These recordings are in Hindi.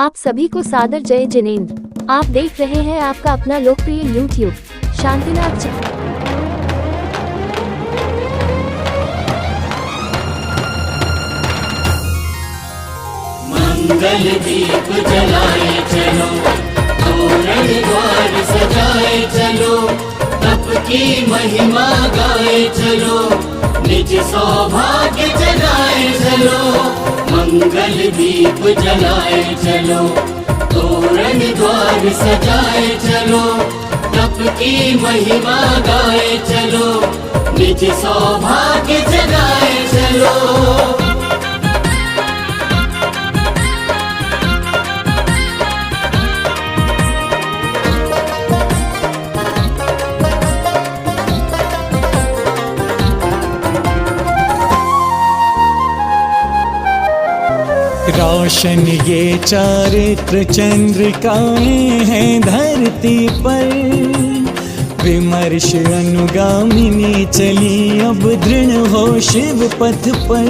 आप सभी को सादर जय जिनेंद्र। आप देख रहे हैं आपका अपना लोकप्रिय यूट्यूब शांतिनाथ चैनल। मंगल दीप जलाए चलो, तोरण द्वार सजाए चलो, तप की महिमा गाए चलो, निज सौभाग्य जगाए चलो। मंगल दीप जलाए चलो, तोरण द्वार सजाए चलो, तप की महिमा गाए चलो, निज सौभाग्य जगाए चलो। रोशन ये चारित्र चंद्रिकाएं हैं धरती पर, विमर्श अनुगामिनी चली अब दृढ़ हो शिव पथ पर।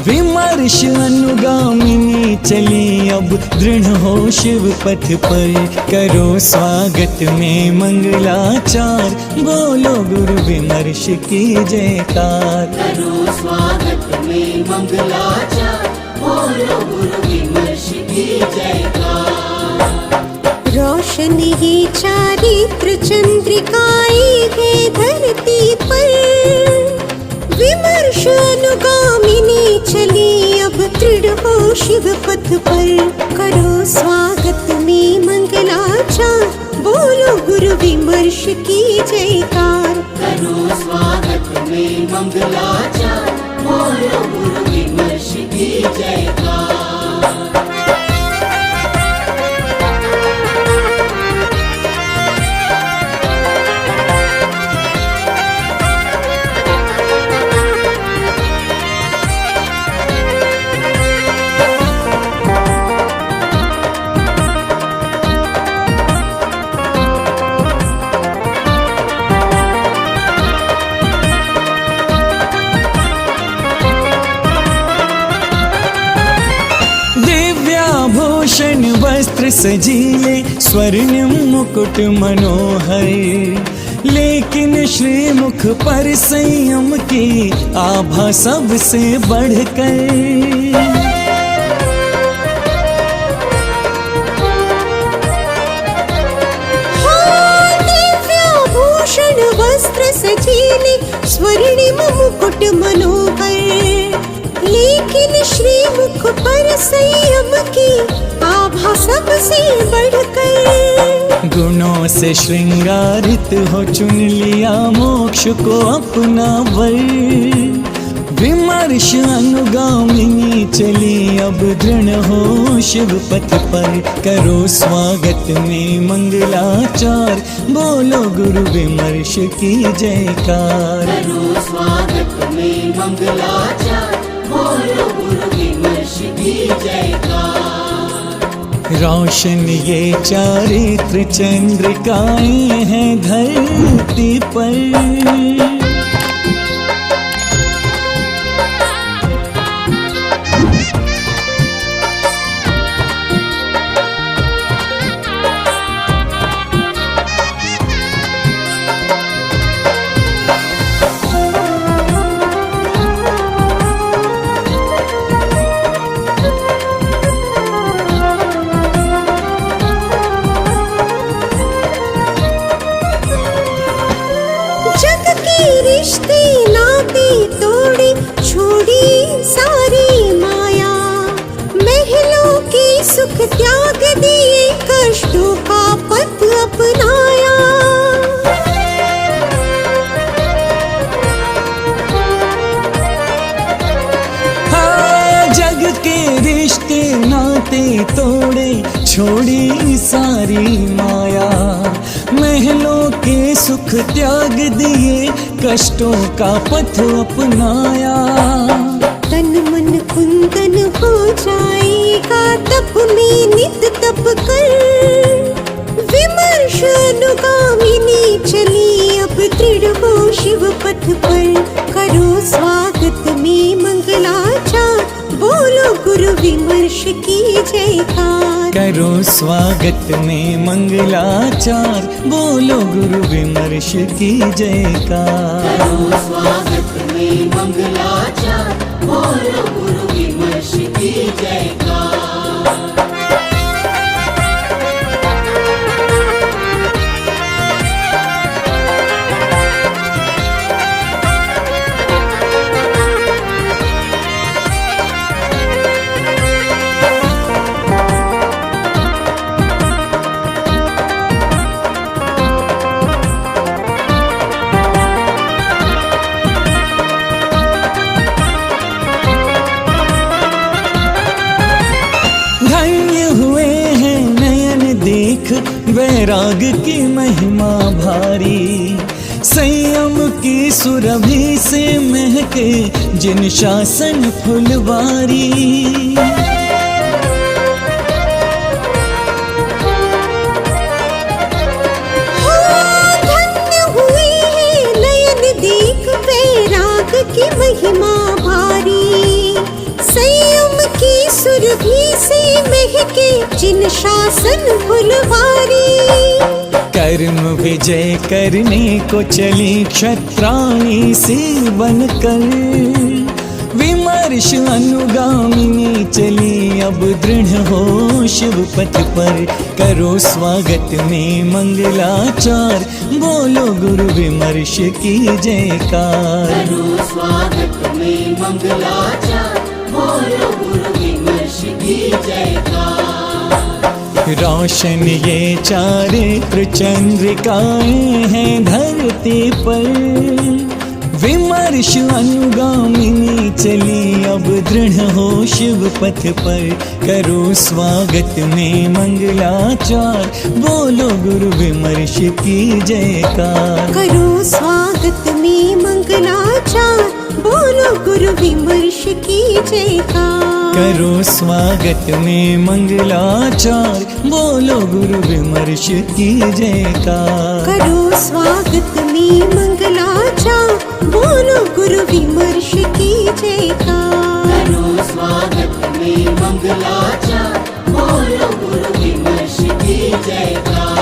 विमर्श अनुगामिनी चली अब दृढ़ हो शिव पथ पर। करो स्वागत में मंगलाचार, बोलो गुरु विमर्श की जयकार। करो स्वागत में मंगलाचार, बोलो गुरु विमर्श की जयकार। रोशन ही चारित्र चंद्रिकाएं है धरती पर, विमर्श अनुगामिनी चली अब दृढ़ हो शिव पथ पर। करो स्वागत में मंगलाचार, बोलो गुरु विमर्श की जयकार। करो स्वागत में मंगलाचार, बोलो गुरु विमर्श की जयकार। भूषण वस्त्र सजीले स्वर्ण मुकुट मनोहर, लेकिन श्रीमुख पर संयम की आभा सबसे बढ़कर। दिव्याभूषण वस्त्र सजीले स्वर्णिम मुकुट मनोहर, लेकिन श्रीमुख पर संयम की आभा सबसे बढ़कर। गुणों से श्रृंगारित हो चुन लिया मोक्ष को अपना वर। विमर्श अनुगामिनी चली अब दृढ़ हो शिव पथ पर। करो स्वागत में मंगलाचार, बोलो गुरु विमर्श की जयकार। करो स्वागत में मंगलाचार, बोलो गुरु विमर्श की जयकार। रोशन ये चारित्र चंद्रिकाएं हैं धरती पर। रिश्ते नाते तोड़े छोड़ी सारी माया, महलों के सुख त्याग दिए कष्टों का पथ अपनाया। हाँ, जग के रिश्ते नाते तोड़े छोड़ी सारी माया, महलों के सुख त्याग दिए कष्टों का पथ अपनाया। तन मन कुंदन हो जाएगा तप में नित तप कर। विमर्श अनुगामिनी चली अब दृढ़ हो शिव पथ पर। करो स्वागत में मंगलाचार, बोलो गुरु विमर्श की जयकार। जयकार। करो स्वागत में मंगलाचार, बोलो गुरु विमर्श की जयकार। करो स्वागत में मंगलाचार, बोलो गुरु विमर्श की जयकार। वैराग की महिमा भारी, संयम की सुरभि से महके जिन शासन फुलवारी। धन्य हुए हैं नयन देख वैराग की महिमा भारी, संयम की सुरभि से महके जिन शासन फुलवारी। कर्म विजय करने को चली क्षत्राणी से बनकर, विमर्श अनुगामिनी चली अब दृढ़ हो शिव पथ पर। करो स्वागत में मंगलाचार, बोलो गुरु विमर्श की जयकार। करो स्वागत में मंगलाचार, बोलो गुरु विमर्श की जयकार। रोशन ये चारित्र चंद्रिकाएं हैं धरती पर, विमर्श अनुगामिनी चली अब दृढ़ हो शिव पथ पर। करो स्वागत में मंगलाचार, बोलो गुरु विमर्श की जयकार। करो स्वागत में मंगलाचार, बोलो गुरु विमर्श की जयकार। करो स्वागत में मंगलाचार, बोलो गुरु विमर्श की जयकार। करो स्वागत में मंगलाचार, बोलो गुरु विमर्श की जयकार। करो स्वागत में मंगलाचार, बोलो गुरु विमर्श की जयकार।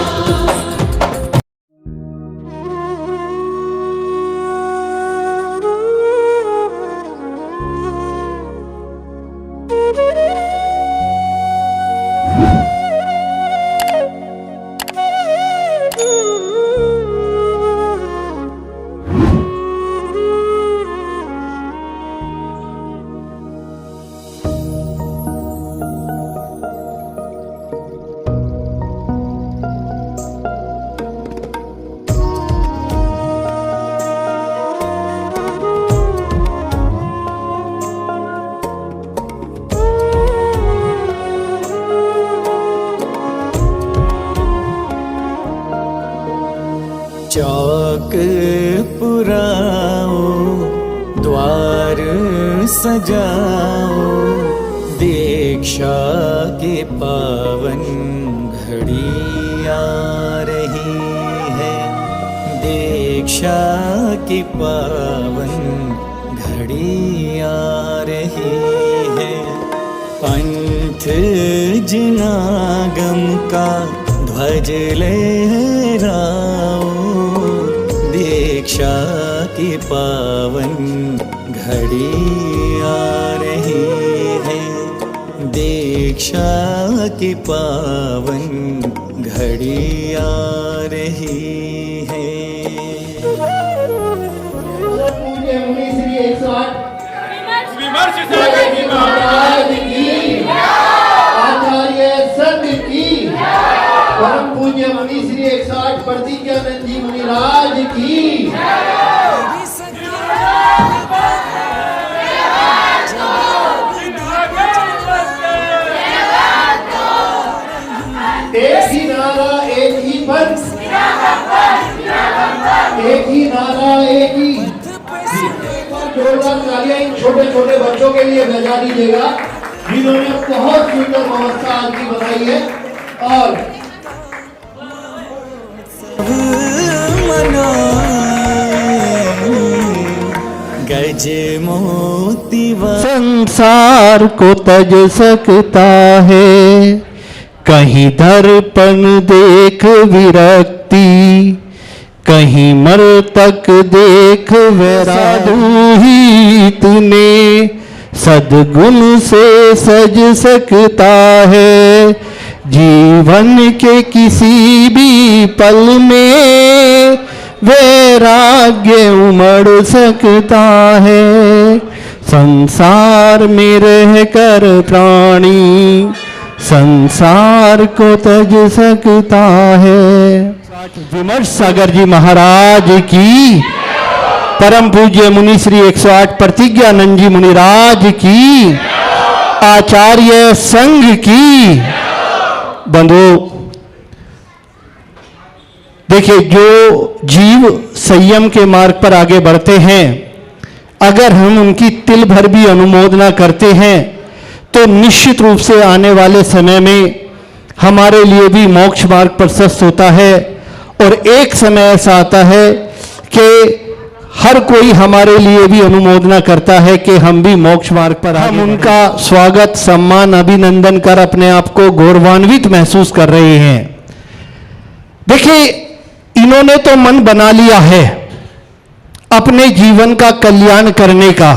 चौक पुराओ, द्वार सजाओ, दीक्षा की पावन घड़ी आ रही है। दीक्षा की पावन घड़ी आ रही है। पंथ जिनागम का ध्वज लहराओ, दीक्षा की पावन घड़ी आ रही है। दीक्षा की पावन घड़ी आ रही है। पूज्य मुनि श्री 108 महाराज की, आचार्य संघ की, परम पूज्य मुनि श्री 108 प्रतिज्ञानंद जी मुनिराज की। एक ही नारा एक ही पंथ, एक ही नारा एक ही। जोरदार तालियां इन छोटे छोटे बच्चों के लिए बजा दीजिएगा, जिन्होंने बहुत सुंदर व्यवस्था आज की बनाई है। और गज मोती संसार को तज सकता है, कहीं दर्पण देख विरक्ति, कहीं मरतक देख वैराग। ही तूने सद्गुण से सज सकता है, जीवन के किसी भी पल में वैराग्य उमड़ सकता है। संसार में रहकर प्राणी संसार को तज सकता है। विमर्श सागर जी महाराज की, परम पूज्य मुनि श्री 108 प्रतिज्ञानंद जी मुनिराज की, आचार्य संघ की। बंधु देखिए, जो जीव संयम के मार्ग पर आगे बढ़ते हैं, अगर हम उनकी तिल भर भी अनुमोदना करते हैं तो निश्चित रूप से आने वाले समय में हमारे लिए भी मोक्ष मार्ग प्रशस्त होता है। और एक समय ऐसा आता है कि हर कोई हमारे लिए भी अनुमोदना करता है कि हम भी मोक्ष मार्ग पर हम उनका स्वागत, सम्मान, अभिनंदन कर अपने आप को गौरवान्वित महसूस कर रहे हैं। देखिए, इन्होंने तो मन बना लिया है अपने जीवन का कल्याण करने का।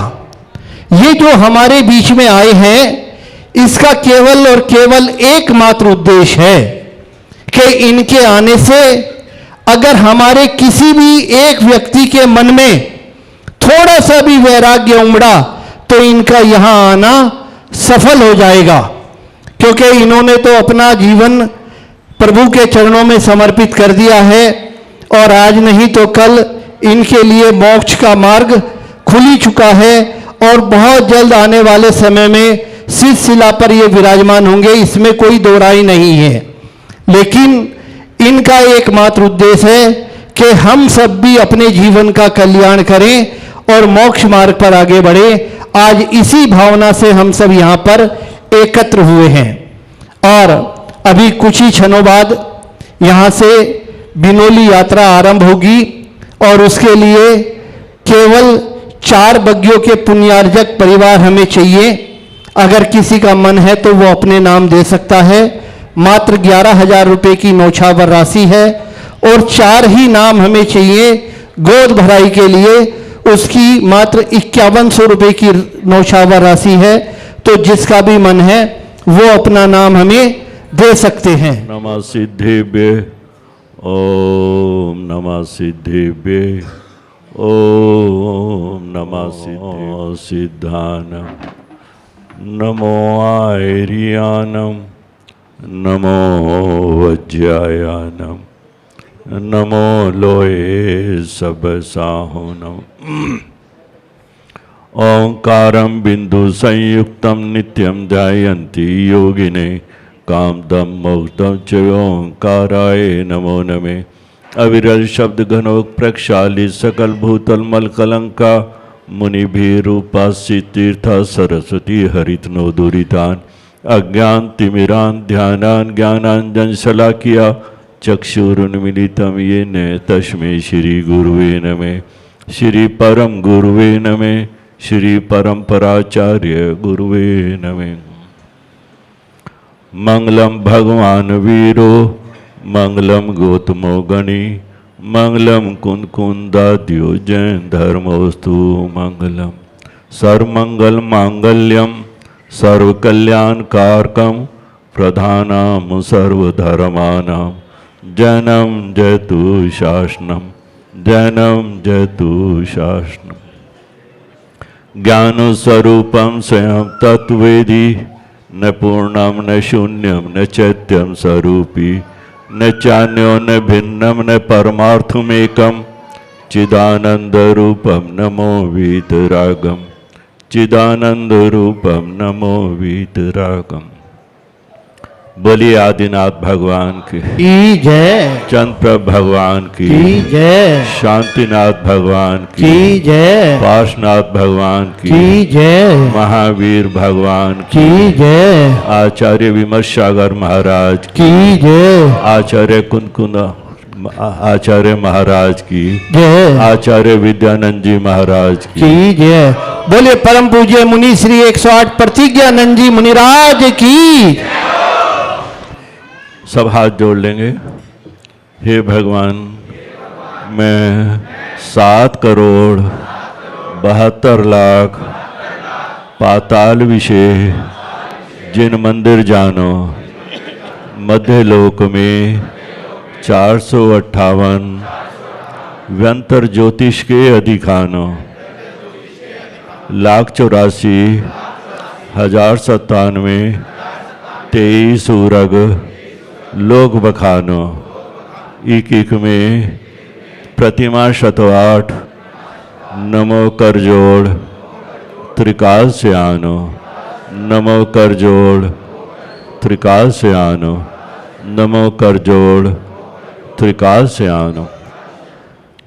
ये जो हमारे बीच में आए हैं, इसका केवल और केवल एकमात्र उद्देश्य है कि इनके आने से अगर हमारे किसी भी एक व्यक्ति के मन में थोड़ा सा भी वैराग्य उमड़ा तो इनका यहां आना सफल हो जाएगा, क्योंकि इन्होंने तो अपना जीवन प्रभु के चरणों में समर्पित कर दिया है। और आज नहीं तो कल इनके लिए मोक्ष का मार्ग खुल ही चुका है और बहुत जल्द आने वाले समय में शिला पर ये विराजमान होंगे, इसमें कोई दो राय नहीं है। लेकिन इनका एकमात्र उद्देश्य है कि हम सब भी अपने जीवन का कल्याण करें और मोक्ष मार्ग पर आगे बढ़े। आज इसी भावना से हम सब यहाँ पर एकत्र हुए हैं और अभी कुछ ही क्षणों बाद यहाँ से बिनोली यात्रा आरंभ होगी और उसके लिए केवल 4 बग्गियों के पुण्यार्जक परिवार हमें चाहिए। अगर किसी का मन है तो वो अपने नाम दे सकता है। मात्र 11,000 रुपये की नौछावर राशि है और 4 ही नाम हमें चाहिए गोद भराई के लिए। उसकी मात्र 5100 रुपये की नौछावर राशि है। तो जिसका भी मन है वो अपना नाम हमें दे सकते हैं। नमः सिद्धेभ्य ओम नमः सिद्धेभ्य ओम नमः सिद्धानम नमो आर्यानम नमो वज्रायानम नमो लोये सबसाहुनम। ओंकारं बिंदु संयुक्तं नित्यं ध्यायन्ति योगिने कामदं मोक्तं च ओंकाराय नमो नमः। अविरल शब्द घनोक प्रक्षाली सकल भूतल मल कलंका मुनि भी रूपासी तीर्था सरस्वती हरित नो दुरितान अज्ञान तिमिरान ध्यानान ज्ञानांजन शलाकिया चक्षुरुन्मिलितं येन तस्मै श्री गुरुवे नमः। श्री परम गुरुवे नमः। श्री परंपराचार्य गुरुवे नमः। मंगलम भगवान वीरो मंगलम गौतमो गणी मंगलम कुंदाद्यो जैन धर्मोस्तु मंगलम। सर्वमंगल मांगल्यम सर्वकल्याणकारकम प्रधानम सर्वधर्मानां जैनम जयतु शासनम जैनम जयतु शासनम। ज्ञान स्वरूपम स्वयं तत्वेदी न पूर्णम न शून्यम न चैत्यम स्वरूपी न चान्यो न भिन्नम न परमार्थमेकम चिदानंद रूपम नमो वीतरागम चिदानंद रूपम नमो वीतरागम। बोलिए आदिनाथ भगवान की जय, चंद्रप्रभ भगवान की जय, शांतिनाथ भगवान की जय, पार्श्वनाथ भगवान की जय, महावीर भगवान की जय, आचार्य विमर्श सागर महाराज की जय, आचार्य कुंदकुंद आचार्य महाराज की जय, आचार्य विद्यानंद जी महाराज की जय। बोले परम पूज्य मुनि श्री 108 प्रतिज्ञानंद जी मुनिराज की। सब हाथ जोड़ लेंगे। हे भगवान, मैं 7,72,00,000 पाताल विषय जिन मंदिर जानो, मध्य लोक में 458 व्यंतर ज्योतिष के अधिकानो, 1,84,097 23 उरग लोक बखानो, एक में प्रतिमा 108 नमो कर जोड़ त्रिकाल से आनो, नमो कर जोड़ त्रिकाल से आनो, नमो कर जोड़ त्रिकाल से आनो।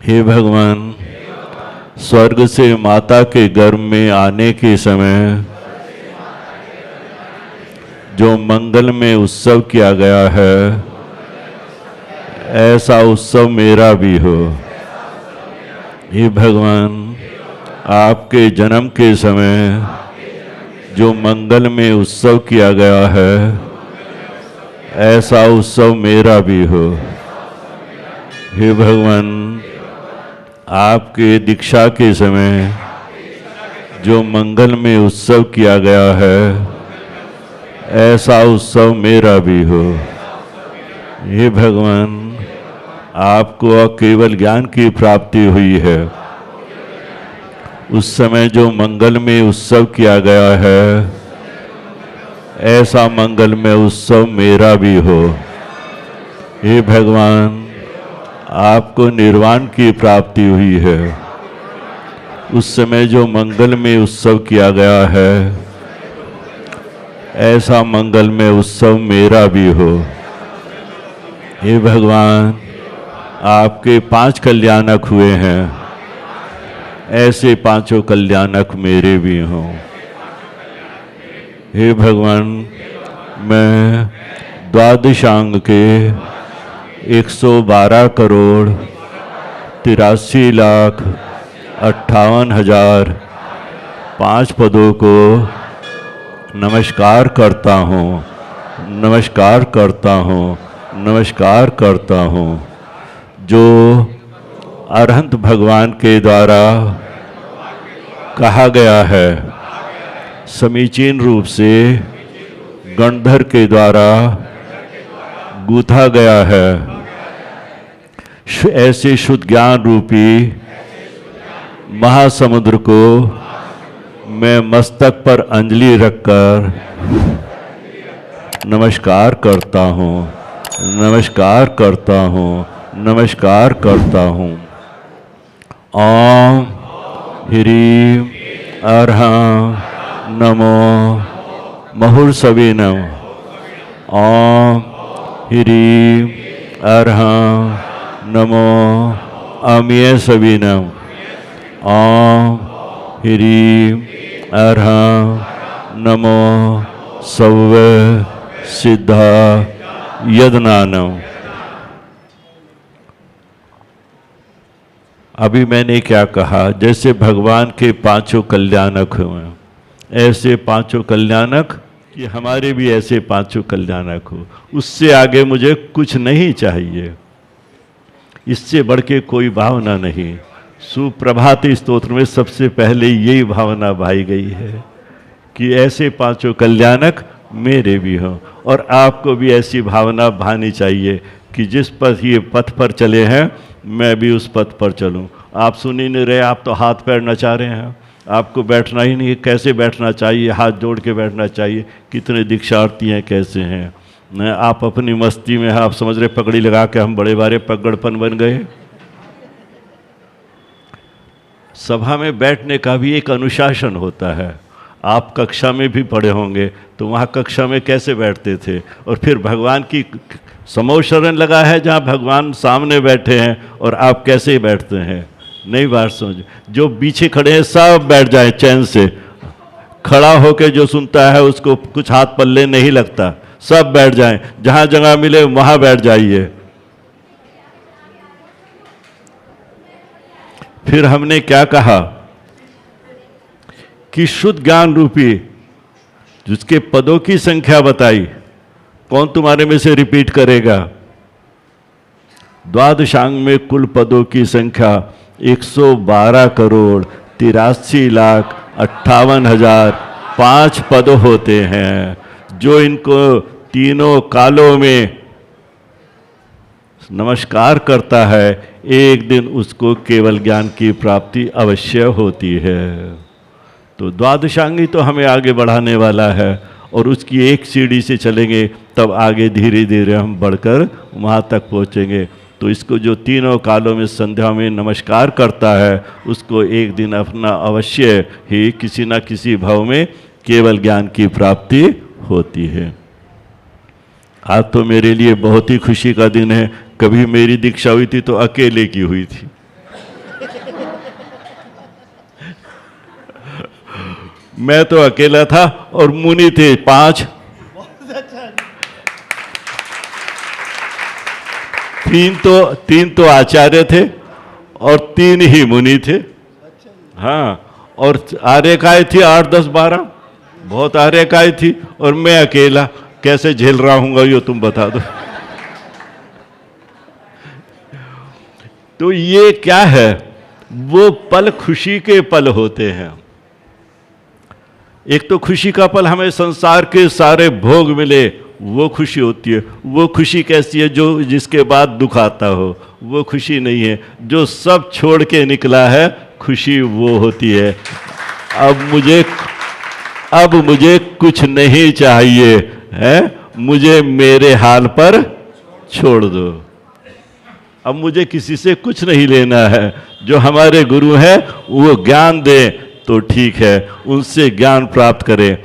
हे भगवान, स्वर्ग से माता के गर्भ में आने के समय जो मंगल में उत्सव किया गया है, ऐसा उत्सव मेरा भी हो। हे भगवान, आपके जन्म के समय जो मंगल में उत्सव किया गया है, ऐसा उत्सव मेरा भी हो। हे भगवान, आपके दीक्षा के समय जो मंगल में उत्सव किया गया है, ऐसा उत्सव मेरा भी हो। हे भगवान, आपको केवल ज्ञान की प्राप्ति हुई है, उस समय जो मंगल में उत्सव किया गया है, ऐसा मंगल में उत्सव मेरा भी हो। हे भगवान, आपको निर्वाण की प्राप्ति हुई है, उस समय जो मंगल में उत्सव किया गया है, ऐसा मंगल में उत्सव मेरा भी हो। हे भगवान, आपके 5 कल्याणक हुए हैं, ऐसे 5 कल्याणक मेरे भी हों। हे भगवान, मैं द्वादशांग के 112,83,58,005 पदों को नमस्कार करता हूँ, नमस्कार करता हूँ, नमस्कार करता हूँ, जो अरहंत भगवान के द्वारा कहा गया है, समीचीन रूप से गणधर के द्वारा गूथा गया है। ऐसे शुद्ध ज्ञान रूपी महासमुद्र को मैं मस्तक पर अंजलि रखकर नमस्कार करता हूँ, नमस्कार करता हूँ, नमस्कार करता हूँ। ओम ह्रीं अर्हं नमो मुहुर्सविनम। ओम ह्रीं अर्हं नमो अम्ये सविनम। ओम ह्रीं अर्हं नमो सव्व सिद्धा यदनानम। अभी मैंने क्या कहा, जैसे भगवान के 5 कल्याणक हुए, ऐसे 5 कल्याणक कि हमारे भी ऐसे 5 कल्याणक हो। उससे आगे मुझे कुछ नहीं चाहिए, इससे बढ़ के कोई भावना नहीं। सुप्रभात स्तोत्र में सबसे पहले यही भावना भाई गई है कि ऐसे 5 कल्याणक मेरे भी हों, और आपको भी ऐसी भावना भानी चाहिए कि जिस पथ ये पथ पर चले हैं, मैं भी उस पथ पर चलूं। आप सुन ही नहीं रहे, आप तो हाथ पैर नचा रहे हैं। आपको बैठना ही नहीं, कैसे बैठना चाहिए, हाथ जोड़ के बैठना चाहिए। कितने दीक्षार्थी हैं, कैसे हैं। आप अपनी मस्ती में, आप समझ रहे पगड़ी लगा के हम बड़े बारे पगड़पन बन गए। सभा में बैठने का भी एक अनुशासन होता है। आप कक्षा में भी पढ़े होंगे, तो वहाँ कक्षा में कैसे बैठते थे, और फिर भगवान की समूह शरण लगा है जहाँ भगवान सामने बैठे हैं, और आप कैसे बैठते हैं। नई बात समझ, जो पीछे खड़े हैं सब बैठ जाए चैन से। खड़ा होकर जो सुनता है उसको कुछ हाथ पल्ले नहीं लगता, सब बैठ जाएं। जहाँ जगह मिले वहाँ बैठ जाइए। फिर हमने क्या कहा कि शुद्ध ज्ञान रूपी जिसके पदों की संख्या बताई, कौन तुम्हारे में से रिपीट करेगा? द्वादशांग में कुल पदों की संख्या 112 करोड़ 83,58,005 पद होते हैं। जो इनको तीनों कालों में नमस्कार करता है, एक दिन उसको केवल ज्ञान की प्राप्ति अवश्य होती है। तो द्वादशांगी तो हमें आगे बढ़ाने वाला है, और उसकी एक सीढ़ी से चलेंगे तब आगे धीरे धीरे हम बढ़कर वहाँ तक पहुँचेंगे। तो इसको जो तीनों कालों में संध्या में नमस्कार करता है, उसको एक दिन अपना अवश्य ही किसी न किसी भाव में केवल ज्ञान की प्राप्ति होती है। आज तो मेरे लिए बहुत ही खुशी का दिन है। कभी मेरी दीक्षा हुई थी तो अकेले की हुई थी। मैं तो अकेला था और मुनि थे 5। तीन तो आचार्य थे और 3 ही मुनि थे। हाँ, और आर्यकाय थी 8, 10, 12, बहुत आर्यकाय थी, और मैं अकेला कैसे झेल रहा हूँगा ये तुम बता दो। तो ये क्या है? वो पल खुशी के पल होते हैं। एक तो खुशी का पल हमें संसार के सारे भोग मिले, वो खुशी होती है। वो खुशी कैसी है? जो जिसके बाद दुख आता हो, वो खुशी नहीं है। जो सब छोड़ के निकला है, खुशी वो होती है। अब मुझे कुछ नहीं चाहिए है, मुझे मेरे हाल पर छोड़ दो। अब मुझे किसी से कुछ नहीं लेना है। जो हमारे गुरु हैं वो ज्ञान दें तो ठीक है, उनसे ज्ञान प्राप्त करें।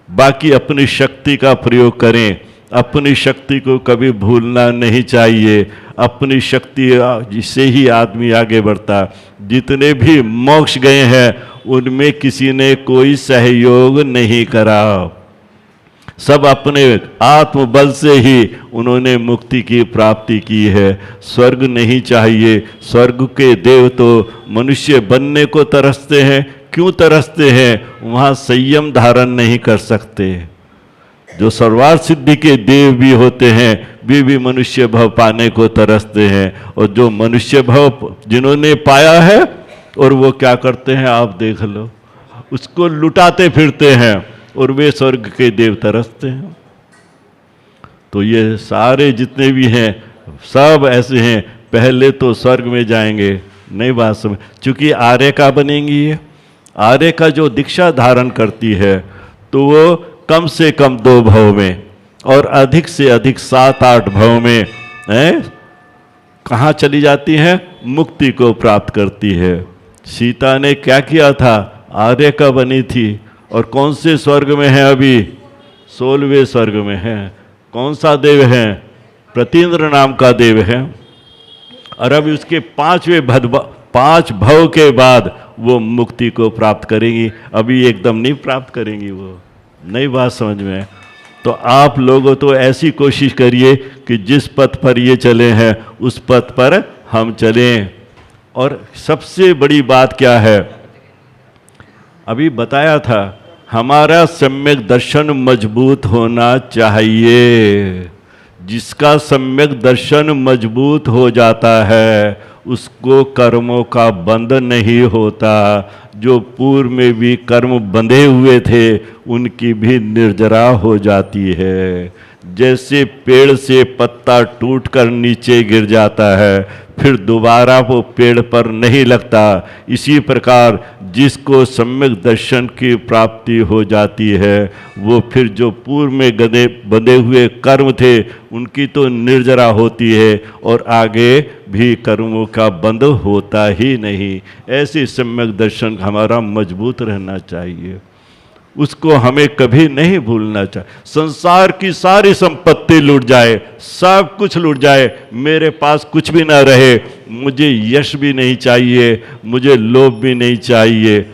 बाकी अपनी शक्ति का प्रयोग करें। अपनी शक्ति को कभी भूलना नहीं चाहिए। अपनी शक्ति से ही आदमी आगे बढ़ता। जितने भी मोक्ष गए हैं उनमें किसी ने कोई सहयोग नहीं करा। सब अपने आत्मबल से ही उन्होंने मुक्ति की प्राप्ति की है। स्वर्ग नहीं चाहिए। स्वर्ग के देव तो मनुष्य बनने को तरसते हैं। क्यों तरसते हैं? वहाँ संयम धारण नहीं कर सकते। जो सर्वार्थ सिद्धि के देव भी होते हैं, वे भी मनुष्य भव पाने को तरसते हैं। और जो मनुष्य भव जिन्होंने पाया है, और वो क्या करते हैं आप देख लो, उसको लुटाते फिरते हैं, और वे स्वर्ग के देव तरसते हैं। तो ये सारे जितने भी हैं सब ऐसे हैं, पहले तो स्वर्ग में जाएंगे। नहीं बात समझ? चूंकि आर्य का बनेंगी ये, आर्य का जो दीक्षा धारण करती है तो वो कम से कम 2 भव में और अधिक से अधिक 7-8 भव में कहाँ चली जाती है? मुक्ति को प्राप्त करती है। सीता ने क्या किया था? आर्य का बनी थी, और कौन से स्वर्ग में है? अभी 16वें स्वर्ग में है। कौन सा देव है? प्रतीन्द्र नाम का देव है। और अभी उसके 5 भव के बाद वो मुक्ति को प्राप्त करेंगी। अभी एकदम नहीं प्राप्त करेंगी। वो नई बात समझ में? तो आप लोगों तो ऐसी कोशिश करिए कि जिस पथ पर ये चले हैं उस पथ पर हम चलें। और सबसे बड़ी बात क्या है? अभी बताया था, हमारा सम्यक दर्शन मजबूत होना चाहिए। जिसका सम्यक दर्शन मजबूत हो जाता है उसको कर्मों का बंध नहीं होता। जो पूर्व में भी कर्म बंधे हुए थे उनकी भी निर्जरा हो जाती है। जैसे पेड़ से पत्ता टूटकर नीचे गिर जाता है, फिर दोबारा वो पेड़ पर नहीं लगता, इसी प्रकार जिसको सम्यक दर्शन की प्राप्ति हो जाती है वो फिर जो पूर्व में बंधे हुए कर्म थे उनकी तो निर्जरा होती है, और आगे भी कर्मों का बंध होता ही नहीं। ऐसे सम्यक दर्शन हमारा मजबूत रहना चाहिए। उसको हमें कभी नहीं भूलना चाहिए। संसार की सारी संपत्ति लूट जाए, सब कुछ लूट जाए, मेरे पास कुछ भी ना रहे, मुझे यश भी नहीं चाहिए, मुझे लोभ भी नहीं चाहिए।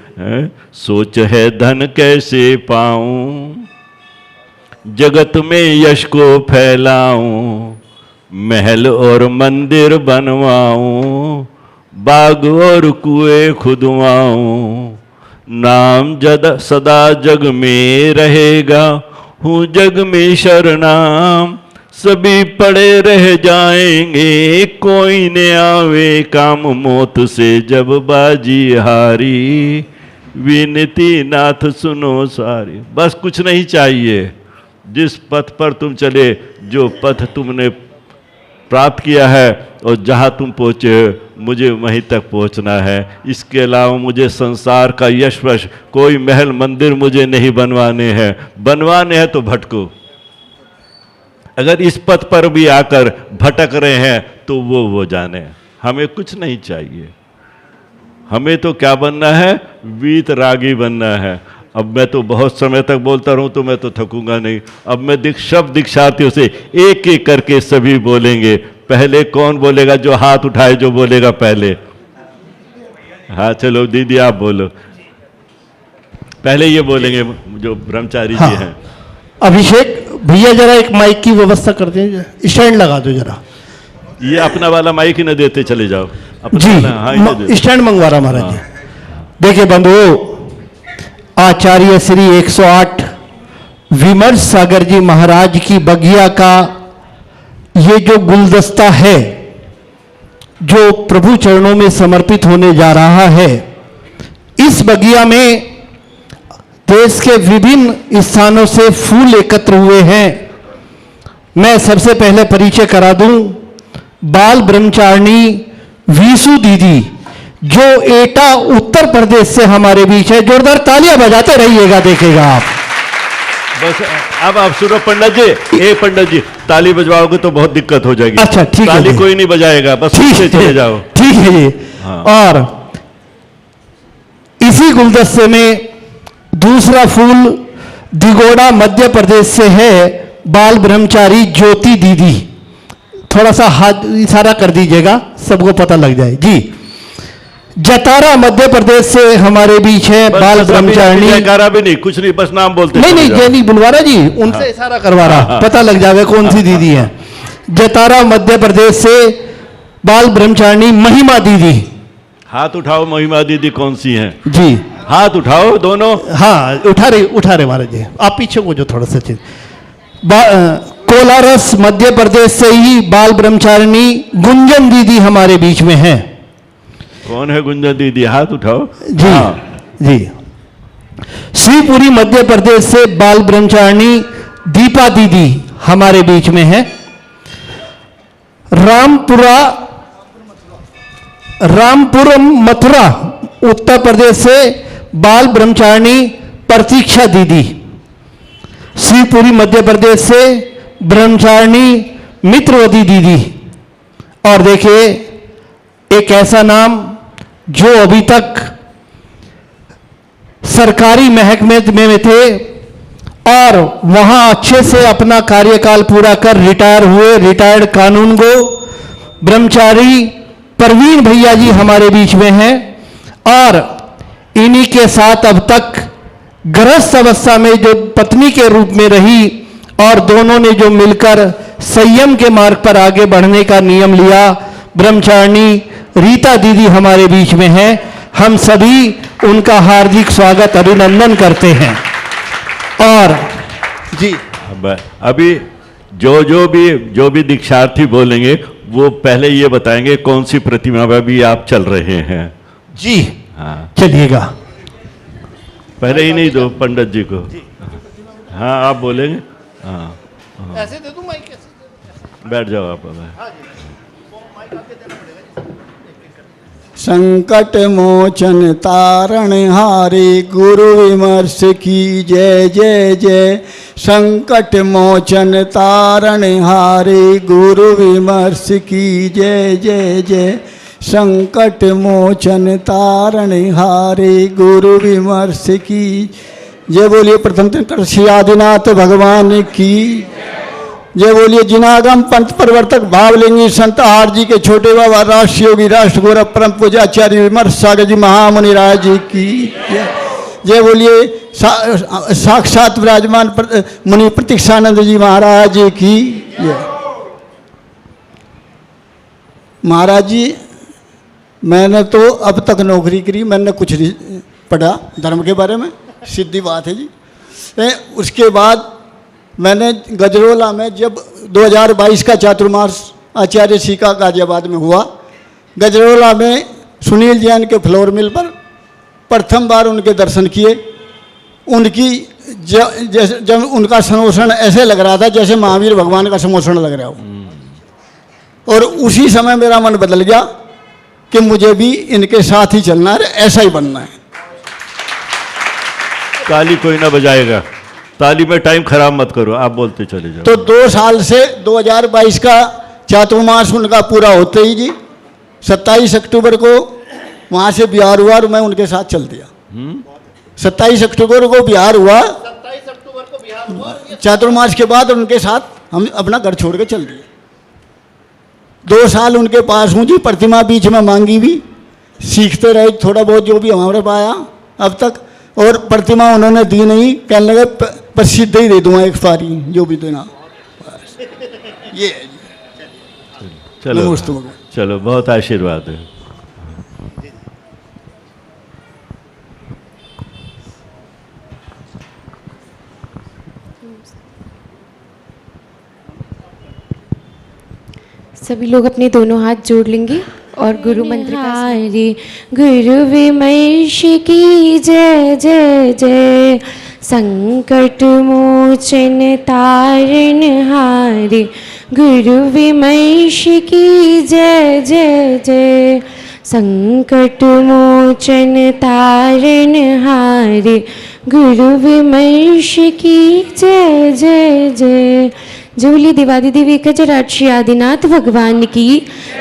सोच है धन कैसे पाऊं, जगत में यश को फैलाऊं, महल और मंदिर बनवाऊं, बाग और कुएं खुदवाऊं, नाम सदा जग में रहेगा, हूँ जग में शरणाम, सभी पड़े रह जाएंगे, कोई न आवे काम मौत से जब बाजी हारी। विनती नाथ सुनो सारी। बस कुछ नहीं चाहिए, जिस पथ पर तुम चले, जो पथ तुमने प्राप्त किया है और जहाँ तुम पहुँचे मुझे वहीं तक पहुँचना है। इसके अलावा मुझे संसार का यश वश, कोई महल मंदिर मुझे नहीं बनवाने हैं। बनवाने हैं तो भटको। अगर इस पथ पर भी आकर भटक रहे हैं तो वो जाने। हमें कुछ नहीं चाहिए। हमें तो क्या बनना है? वीतरागी बनना है। अब मैं तो बहुत समय तक बोलता रहूं तो मैं तो थकूंगा नहीं। अब मैं शब्द दीक्षार्थियों से एक एक करके सभी बोलेंगे। पहले कौन बोलेगा? जो हाथ उठाए, जो बोलेगा पहले। हाँ चलो दीदी आप बोलो। पहले ये बोलेंगे जो ब्रह्मचारी जी हैं। अभिषेक भैया जरा एक माइक की व्यवस्था कर दें, स्टैंड लगा दो जरा। ये अपना वाला माइक ही न देते चले जाओ। जी हाँ, स्टैंड मंगवा रहा महाराज जी। देखिए बंधुओं, आचार्य श्री 108 विमर्श सागर जी महाराज की बगिया का ये जो गुलदस्ता है, जो प्रभु चरणों में समर्पित होने जा रहा है, इस बगिया में देश के विभिन्न स्थानों से फूल एकत्र हुए हैं। मैं सबसे पहले परिचय करा दूं, बाल ब्रह्मचारिणी वीसू दीदी, जो एटा उत्तर प्रदेश से हमारे बीच है। जोरदार तालियां बजाते रहिएगा, देखेगा आप। बस अब आप सुनो पंडित जी। पंडित जी ताली बजवाओगे तो बहुत दिक्कत हो जाएगी। अच्छा ठीक है, ताली कोई नहीं बजाएगा, बस पीछे चले जाओ। ठीक है जी। हाँ। और इसी गुलदस्ते में दूसरा फूल दिगोड़ा मध्य प्रदेश से है, बाल ब्रह्मचारी ज्योति दीदी। थोड़ा सा हाथ इशारा कर दीजिएगा, सबको पता लग जाए जी। जतारा मध्य प्रदेश से हमारे बीच है बाल ब्रह्मचारिणी। जयकारा भी नहीं, कुछ नहीं, बस नाम बोलते। नहीं नहीं, जय नहीं बुलवा रहा जी, उनसे इशारा करवा रहा, पता लग जाएगा कौन सी दीदी है। जतारा मध्य प्रदेश से बाल ब्रह्मचारिणी महिमा दीदी। हाथ उठाओ, महिमा दीदी कौन सी हैं? जी हाथ उठाओ दोनों। हाँ उठा रहे महाराज जी। आप पीछे को जो थोड़ा सा चीज। कोलारस मध्य प्रदेश से ही बाल ब्रह्मचारिणी गुंजन दीदी हमारे बीच में है। कौन है गुंजन दीदी? हाथ उठाओ जी। हाँ। जी शिवपुरी मध्य प्रदेश से बाल ब्रह्मचारिणी दीपा दीदी हमारे बीच में है। रामपुरम मथुरा उत्तर प्रदेश से बाल ब्रह्मचारिणी प्रतीक्षा दीदी। शिवपुरी मध्य प्रदेश से ब्रह्मचारिणी मित्रवती दीदी। और देखिए एक ऐसा नाम जो अभी तक सरकारी महकमे में थे और वहां अच्छे से अपना कार्यकाल पूरा कर रिटायर हुए, रिटायर्ड कानूनगो ब्रह्मचारी परवीन भैया जी हमारे बीच में हैं। और इन्हीं के साथ अब तक गृहस्थ अवस्था में जो पत्नी के रूप में रही और दोनों ने जो मिलकर संयम के मार्ग पर आगे बढ़ने का नियम लिया, ब्रह्मचारिणी रीता दीदी हमारे बीच में है। हम सभी उनका हार्दिक स्वागत अभिनंदन करते हैं। और जी अभी जो भी दीक्षार्थी बोलेंगे वो पहले ये बताएंगे कौन सी प्रतिमा में भी आप चल रहे हैं। जी हाँ चलिएगा। पहले ही नहीं दो पंडित जी को। हाँ आप बोलेंगे। हाँ ऐसे दे दूं माइक? कैसे बैठ जाओ आप। संकट मोचन तारण हारे गुरु विमर्श की जय जय जय। संकट मोचन तारण हारे गुरु विमर्श की जय जय जय। संकट मोचन तारण हारे गुरु विमर्श की जय। बोलिए प्रथम तीर्थंकर श्री आदिनाथ भगवान की जय। बोलिए जिनागम पंथ प्रवर्तक भावलिंगी संत आर जी के छोटे बाबा राष्ट्र योगी राष्ट्र गौरव परम पूजाचार्य विमर्श सागर जी महामुनि राज जी की जय। जय बोलिए साक्षात विराजमान मुनि प्रतीक्षानंद जी महाराज जी की जय। महाराज जी मैंने तो अब तक नौकरी करी, मैंने कुछ नहीं पढ़ा धर्म के बारे में, सीधी बात है जी। उसके बाद मैंने गजरोला में जब 2022 का चातुर्मास आचार्य सीका गाजियाबाद में हुआ, गजरोला में सुनील जैन के फ्लोर मिल पर प्रथम बार उनके दर्शन किए। उनकी जब उनका समोषण ऐसे लग रहा था जैसे महावीर भगवान का समोषण लग रहा हो। और उसी समय मेरा मन बदल गया कि मुझे भी इनके साथ ही चलना है, ऐसा ही बनना है। ताली कोई ना बजाएगा, ताली में टाइम खराब मत करो, आप बोलते चले जाओ। तो 2 साल से 2022 का चातुर्मास उनका पूरा होते ही जी 27 अक्टूबर को वहाँ से बिहार हुआ और मैं उनके साथ चल दिया। 27 अक्टूबर को बिहार हुआ, 27 अक्टूबर को बिहार हुआ। चातुर्मास के बाद उनके साथ हम अपना घर छोड़ के चल दिए। 2 साल उनके पास हूँ जी, प्रतिमा बीच में मांगी भी, सीखते रहे थोड़ा बहुत जो भी हमारे पाया अब तक। और प्रतिमा उन्होंने दी नहीं, कहने लगे प्रसिद्ध ही दे दूंगा एक पारी जो भी देना। ये है जी। चलो चलो, बहुत आशीर्वाद है। सभी लोग अपने दोनों हाथ जोड़ लेंगे और गुरु मंत्र का हरे गुरु विमर्श की जय जय जय, संकट मोचन तारण हारे गुरु विमर्श की जय जय जय, संकट मोचन तारण हारे गुरु विमर्श की जय जय जय। जूली देवादिदेव एकजराक्षी आदिनाथ भगवान की,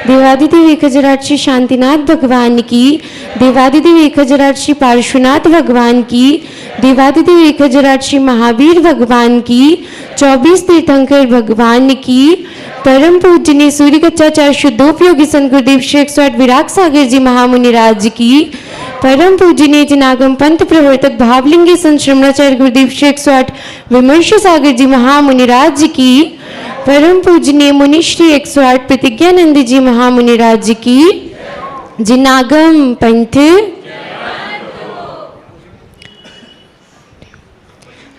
देवादिदेव एकजराक्षी शांतिनाथ भगवान की, देवादिदेव एकजराक्षी पार्श्वनाथ भगवान की, देवादिदेव एकजराक्षी महावीर भगवान की, 24 तीर्थंकर भगवान की, परम पूजनीय सूर्य कच्चाचार्य शुद्धोपयोगी संत गुरुदेव श्री 108 विराग सागर जी महामुनि राज की, परम पूजनीय जनागम पंथ प्रवर्तक भावलिंगी संत श्रमणाचार्य गुरुदेव श्री 108 विमर्श सागर जी महामुनि राज की, परम पूजनीय मुनि श्री 108 प्रतिज्ञानंद जी महामुनि राज की, जनागम पंथ।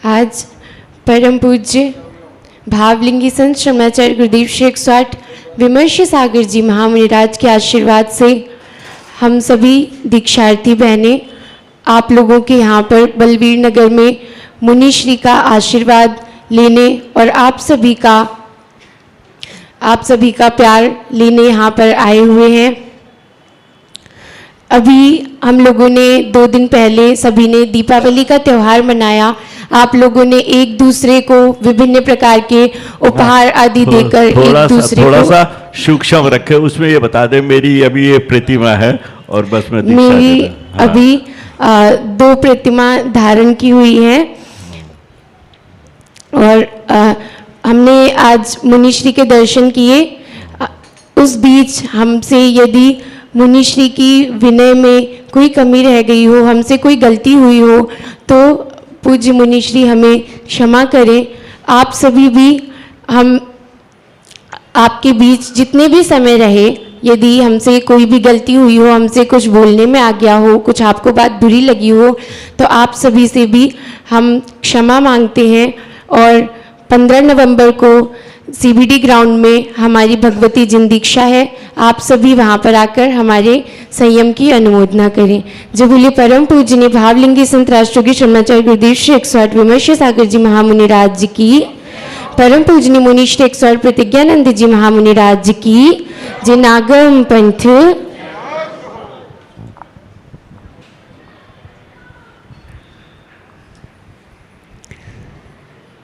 आज परम पूज्य भावलिंगी संत श्रमणाचार्य गुरुदेव श्री 108 विमर्श सागर जी महामुनि राज के आशीर्वाद से हम सभी दीक्षार्थी बहनें आप लोगों के यहाँ पर बलवीर नगर में मुनिश्री का आशीर्वाद लेने और आप सभी का प्यार लेने यहाँ पर आए हुए हैं। अभी हम लोगों ने 2 दिन पहले सभी ने दीपावली का त्यौहार मनाया। आप लोगों ने एक दूसरे को विभिन्न प्रकार के उपहार आदि देकर एक दूसरे थोड़ा को सा सूक्ष्म रखे, उसमें ये बता दें मेरी अभी ये प्रतिमा है और बस मैं दीक्षा मेरी दे रहा। हाँ। अभी 2 प्रतिमा धारण की हुई है और हमने आज मुनिश्री के दर्शन किए। उस बीच हमसे यदि मुनिश्री की विनय में कोई कमी रह गई हो, हमसे कोई गलती हुई हो तो पूज्य मुनिश्री हमें क्षमा करें। आप सभी भी हम आपके बीच जितने भी समय रहे, यदि हमसे कोई भी गलती हुई हो, हमसे कुछ बोलने में आ गया हो, कुछ आपको बात बुरी लगी हो, तो आप सभी से भी हम क्षमा मांगते हैं। और 15 नवंबर को CBD ग्राउंड में हमारी भगवती जिन दीक्षा है, आप सभी वहाँ पर आकर हमारे संयम की अनुमोदना करें। जब बोले परम पूजनीय भावलिंगी संत राष्ट्रयोगी श्रमणाचार्य गुरुदेव श्री 108 विमर्श सागर जी महामुनि राज की, परम पूजनीय मुनि श्री 108 प्रतिज्ञानंद जी महामुनि राज की, जनागम पंथ।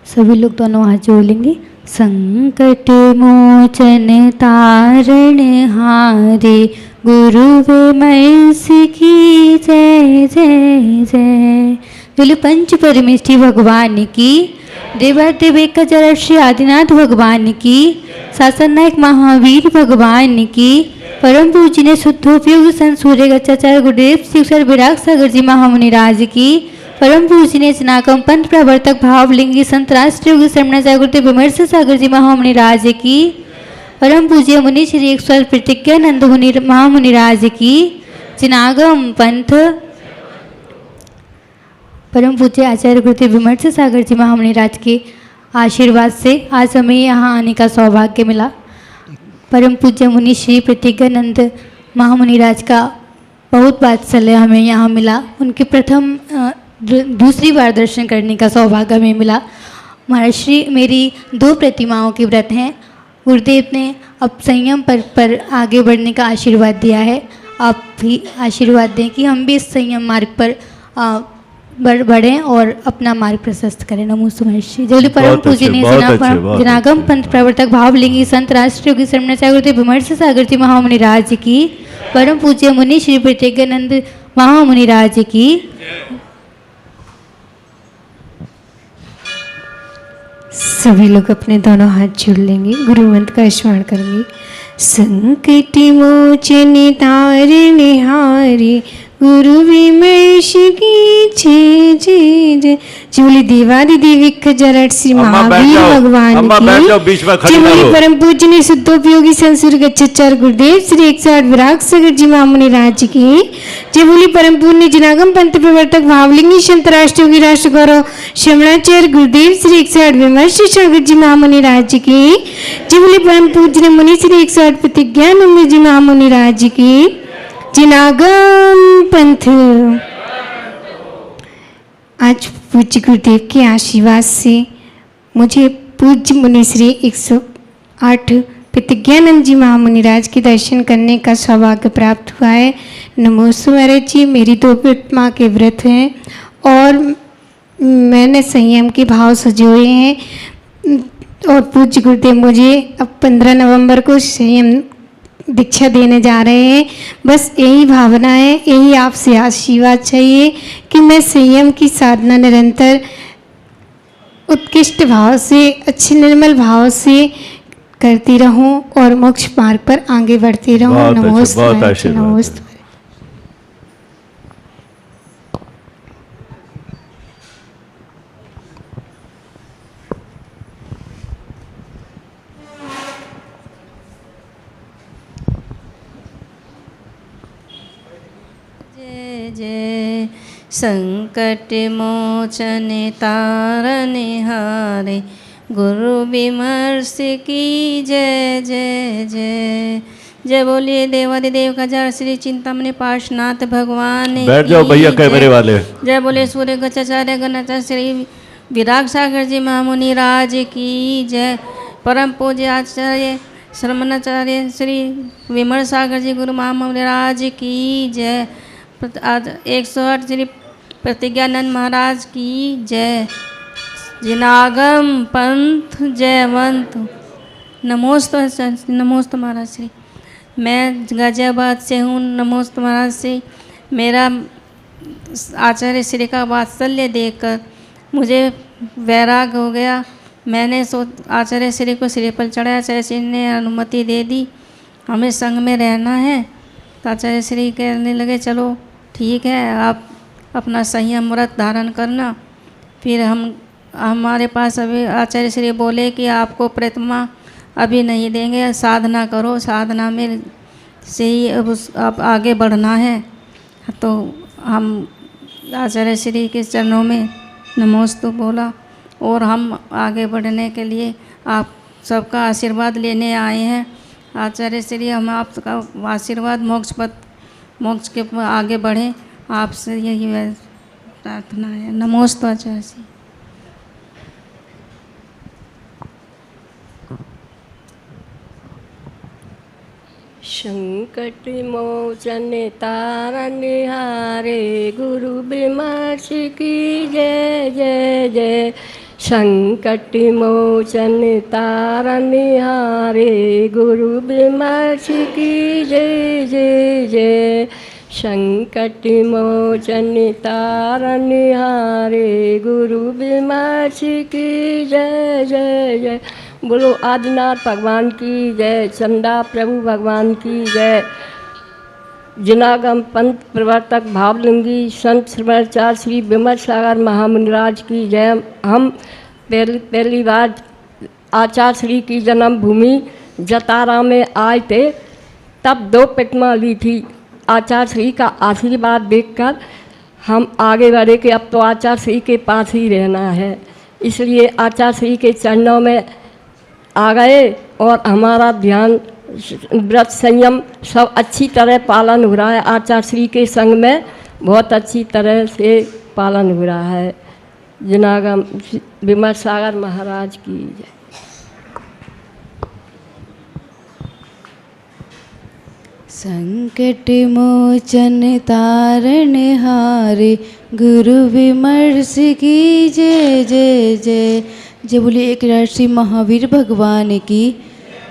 सभी लोग दोनों हाथ जोड़ लेंगे। संकट मोचन तारण हारे गुरु विमर्श की जय जय जय। बोले पंच परमेष्ठी भगवान की, देवादेव एकजराक्षी आदिनाथ भगवान की, शासन नायक महावीर भगवान की, परम पूजनीय शुद्धोपयोगी संत सूर्य कच्चाचार्य गुरुदेव श्री 108 विराग सागर जी महामुनि राज की, परम पूजनीय जनागम पंथ प्रवर्तक भावलिंगी संत राष्ट्रयोगी श्रमणाचार्य गुरुदेव विमर्श सागर जी महामुनि राज की, परम पूज्य मुनि श्री 108 प्रतिज्ञानंद महामुनि राज की, जनागम पंथ। परम पूज्य आचार्य गुरुदेव विमर्श सागर जी महामुनि राज के आशीर्वाद से आज हमें यहाँ आने का सौभाग्य मिला। परम पूज्य मुनि श्री प्रतिज्ञानंद महामुनिराज का बहुत वात्सल्य हमें यहाँ मिला। उनके प्रथम दूसरी बार दर्शन करने का सौभाग्य हमें मिला। महर्षि मेरी 2 प्रतिमाओं के व्रत हैं। गुरुदेव ने अब संयम पर आगे बढ़ने का आशीर्वाद दिया है। आप भी आशीर्वाद दें कि हम भी इस संयम मार्ग पर बढ़ें और अपना मार्ग प्रशस्त करें। नमो महर्षि। जय परम पूजनीय जनागम पंथ प्रवर्तक भावलिंगी संत राष्ट्र योगी शरणाचार्य गुरुदेव विमर्श सागर जी महामुनि राज की, परम पूज्य मुनि श्री प्रतिज्ञानंद महामुनि राज की। सभी लोग अपने दोनों हाथ जोड़ लेंगे, गुरु मंत्र का स्मरण करेंगे। संकट मोचन तारन हारे गुरु विमर्श की जय जय जय। बोली देवादि देवी खजरट श्री महावीर भगवान की। बोली परम पूजनीय शुद्धोपयोगी संसुर गच्छाचार्य गुरुदेव श्री 108 विराग सागर जी महामुनि राज की। जय बोली परम पूज्य जनागम पंथ प्रवर्तक भावलिंगी संत राष्ट्र योगी राष्ट्र गौरव शरणाचार्य गुरुदेव श्री 108 विमर्श सागर जी महामुनि राज की। जय बोली परम पूज्य मुनि श्री 108 प्रतिज्ञानंद जी महामुनि राज की। जिनागम पंथ। आज पूज्य गुरुदेव के आशीर्वाद से मुझे पूज्य मुनि श्री 108 प्रतिज्ञानंद जी महामुनि राज के दर्शन करने का सौभाग्य प्राप्त हुआ है। नमो महाराज जी, मेरी 2 प्रतिमा के व्रत हैं और मैंने संयम के भाव सजोए हैं और पूज्य गुरुदेव मुझे अब 15 नवंबर को संयम दीक्षा देने जा रहे हैं। बस यही भावना है, यही आपसे आशीर्वाद चाहिए कि मैं संयम की साधना निरंतर उत्कृष्ट भाव से, अच्छे निर्मल भाव से करती रहूं और मोक्ष मार्ग पर आगे बढ़ती रहूं। नमोस्तुते। जय संकट मोचन तारन हारे गुरु विमर्श की जय जय जय। जय बोलिए देवादिदेव खजार श्री चिंतामणि पार्श्वनाथ भगवान। बैठ जाओ भैया कैमरे वाले। जय बोले सूर्य गच्छाचार्य गणाचार्य श्री विराग सागर जी महामुनि राज की जय। परम पूज्य आचार्य श्रमणाचार्य श्री विमल सागर जी गुरु महामुनि राज की जय। आज 108 श्री प्रतिज्ञानंद महाराज की जय। जिनागम पंथ जयवंत। नमोस्त महाराज श्री। मैं गाजियाबाद से हूँ। नमोस्त महाराज श्री। मेरा आचार्य श्री का वात्सल्य देखकर मुझे वैराग हो गया। मैंने आचार्य श्री को सिरे पर चढ़ाया। आचार्य श्री ने अनुमति दे दी, हमें संग में रहना है। तो आचार्य श्री कहने लगे चलो ठीक है, आप अपना संयम व्रत धारण करना। फिर हमारे पास अभी आचार्य श्री बोले कि आपको प्रतिमा अभी नहीं देंगे, साधना करो, साधना में से ही अब आगे बढ़ना है। तो हम आचार्य श्री के चरणों में नमोस्तु बोला और हम आगे बढ़ने के लिए आप सबका आशीर्वाद लेने आए हैं। आचार्य श्री, हम आपका आशीर्वाद मोक्ष के आगे बढ़ें, आपसे यही प्रार्थना है। नमोस्तु आचार्य श्री। संकट मोचन तारन हारे गुरु विमर्श की जय जय जय। संकट मोचन तारन हारे गुरु विमर्श की जय जय जय। संकट मोचन तारन हारे गुरु विमर्श की जय जय जय। बोलो आदिनाथ भगवान की जय, चंदा प्रभु भगवान की जय। जिनागम पंथ प्रवर्तक भावलिंगी संत शरणाचार्य श्री विमल सागर महामुनि राज की जय। हम पहली बार आचार्य श्री की जन्मभूमि जतारा में आए थे, तब 2 प्रतिमा ली थी। आचार्य श्री का आशीर्वाद देखकर हम आगे बढ़े कि अब तो आचार्य श्री के पास ही रहना है। इसलिए आचार्य श्री के चरणों में आ गए और हमारा ध्यान व्रत संयम सब अच्छी तरह पालन हो रहा है। आचार्य श्री के संग में बहुत अच्छी तरह से पालन हो रहा है। जनागम विमल सागर महाराज की जय। संकट मोचन तारण हारे गुरु विमर्श की जय जय जय। जय बोलिए एक राष्ट्रीय महावीर भगवान की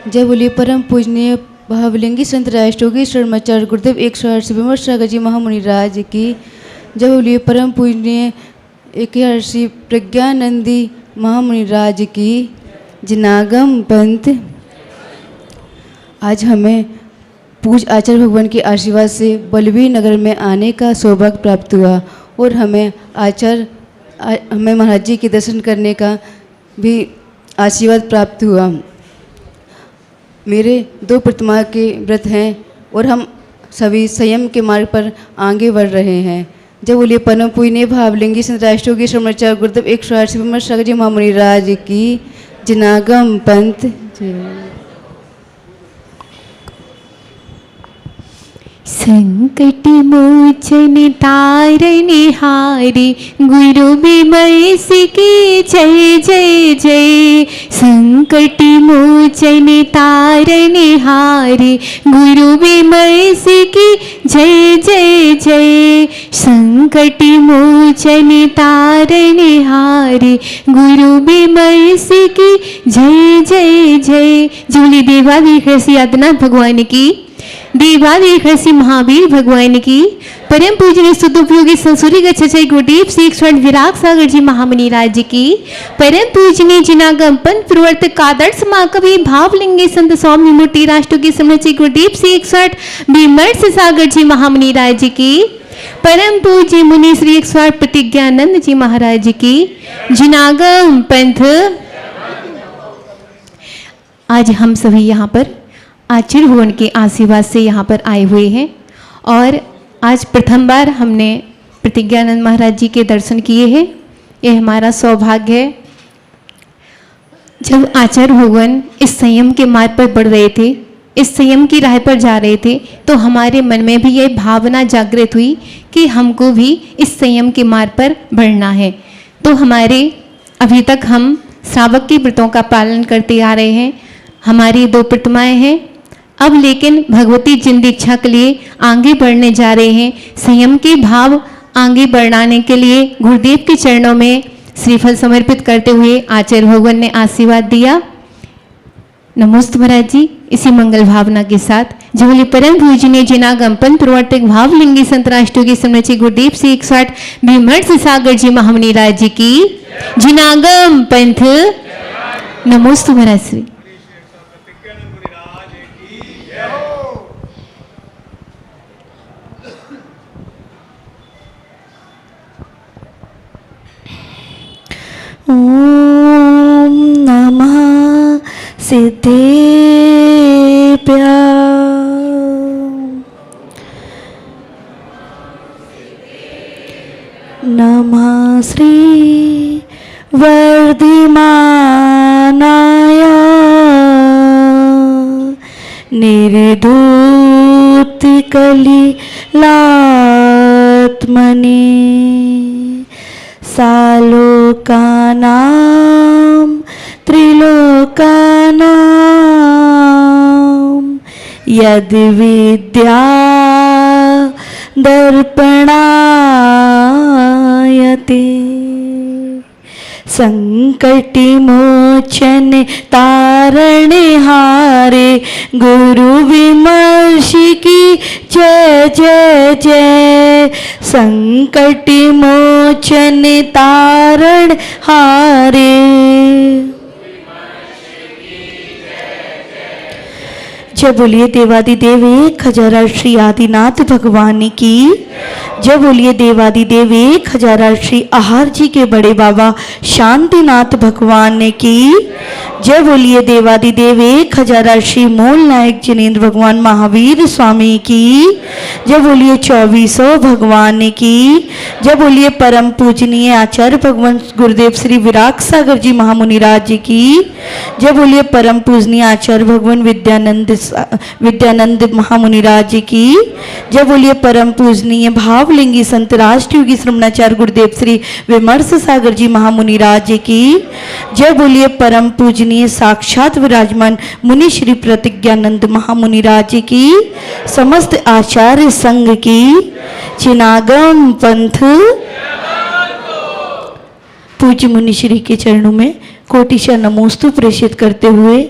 जय। बोलिए परम पूजनीय भावलिंगी संत राष्ट्रोगी शर्माचार्य गुरुदेव 108 विमर्श सागर जी महामुनि राज की जय। बोलिए परम पूजनीय 81 प्रज्ञानंदी महामुनि राज की। जनागम पंथ आज हमें पूज आचार्य भगवान के आशीर्वाद से बलबीर नगर में आने का सौभाग्य प्राप्त हुआ और हमें महाराज जी के दर्शन करने का भी आशीर्वाद प्राप्त हुआ। मेरे 2 प्रतिमा के व्रत हैं और हम सभी संयम के मार्ग पर आगे बढ़ रहे हैं। जब बोलिए परम पूजनीय भावलिंगी संत राष्ट्रोगी शर्माचार्य गुरुदेव 108 विमर्श सागर जी महामुनि राज की। जनागम पंथ संकट मोचन तारण हारे गुरु विमर्श की जय जय जय। संकट मोचन तारण हारे गुरु विमर्श की जय जय जय। संकट मोचन तारण हारे गुरु विमर्श की जय जय जय। जोली देवाधिक श्री आदिनाथ भगवान की। देवाधिक श्री महावीर भगवान की। परम पूजनीय सदुपयोगी संसूरी गच्छई गुरुदेव श्री 108 विराग सागर जी महामुनि राज की। परम पूजनीय जिनागम पंथ प्रवर्तक आदर्श महाकवि भावलिंगी संत स्वामी मूर्ति राष्ट्र की समृद्धि गुरुदेव श्री 108 विमर्श सागर जी महामुनि राज की। परम पूज्य मुनि श्री 108 प्रतिज्ञानंद जी महाराज की। जिनागम पंथ आज हम सभी यहाँ पर आचार्य भगवान के आशीर्वाद से यहाँ पर आए हुए हैं और आज प्रथम बार हमने प्रतिज्ञानंद महाराज जी के दर्शन किए हैं। ये हमारा सौभाग्य है। जब आचार्य भगवान इस संयम के मार्ग पर बढ़ रहे थे, इस संयम की राह पर जा रहे थे, तो हमारे मन में भी ये भावना जागृत हुई कि हमको भी इस संयम के मार्ग पर बढ़ना है। तो हमारे अभी तक हम श्रावक के व्रतों का पालन करते आ रहे हैं। हमारी 2 प्रतिमाएं हैं। अब लेकिन भगवती जिन दीक्षा के लिए आगे बढ़ने जा रहे हैं। संयम के भाव आगे बढ़ाने के लिए गुरुदेव के चरणों में श्रीफल समर्पित करते हुए आचार्य भगवान ने आशीर्वाद दिया। नमोस्तु महाराज जी। इसी मंगल भावना के साथ जोली परम पूजनीय जिनागम पंथ प्रवर्तक भावलिंगी संत राष्ट्रोगी समृद्धि गुरुदेव श्री 108 विमर्श सागर जी महामुनि राज जी की। जिनागम पंथ नमोस्तु महाराज श्री। ओम नमः सिद्धेभ्यः। नमः श्री वर्धिमानाय निर्धूत कलिलात्मने सालोकानां त्रिलोकानां यद् विद्या दर्पणायते संकटिमोचन तारणहारे गुरु विमर्श की जय जय जय। संकटिमोचन तारणहारे जय बोलिए देवादिदेव 1000 श्री आदिनाथ भगवान की। जय बोलिए देवादिदेव 1000 श्री आहार जी के बड़े बाबा शांतिनाथ भगवान की। जय बोलिए देवादिदेव 1000 श्री मूल नायक जिनेन्द्र भगवान महावीर स्वामी की। जय बोलिए 2400 भगवान की। जय बोलिए परम पूजनीय आचार्य भगवान गुरुदेव श्री विराग सागर जी महामुनिराज जी की। जय बोलिए परम पूजनीय आचार्य भगवान विद्यानंद महामुनिराज जी की। जय बोलिए परम पूजनीय भावलिंगी संत राष्ट्रयोगी श्रमणाचार्य गुरुदेव श्री विमर्श सागर जी महामुनिराज जी की। जय बोलिए परम पूजनीय साक्षात विराजमान मुनि श्री प्रतिज्ञानंद महामुनिराज जी की। समस्त आचार्य संघ की चिनागम पंथ पूज्य मुनि श्री के चरणों में कोटिशा नमोस्तु प्रेषित करते हुए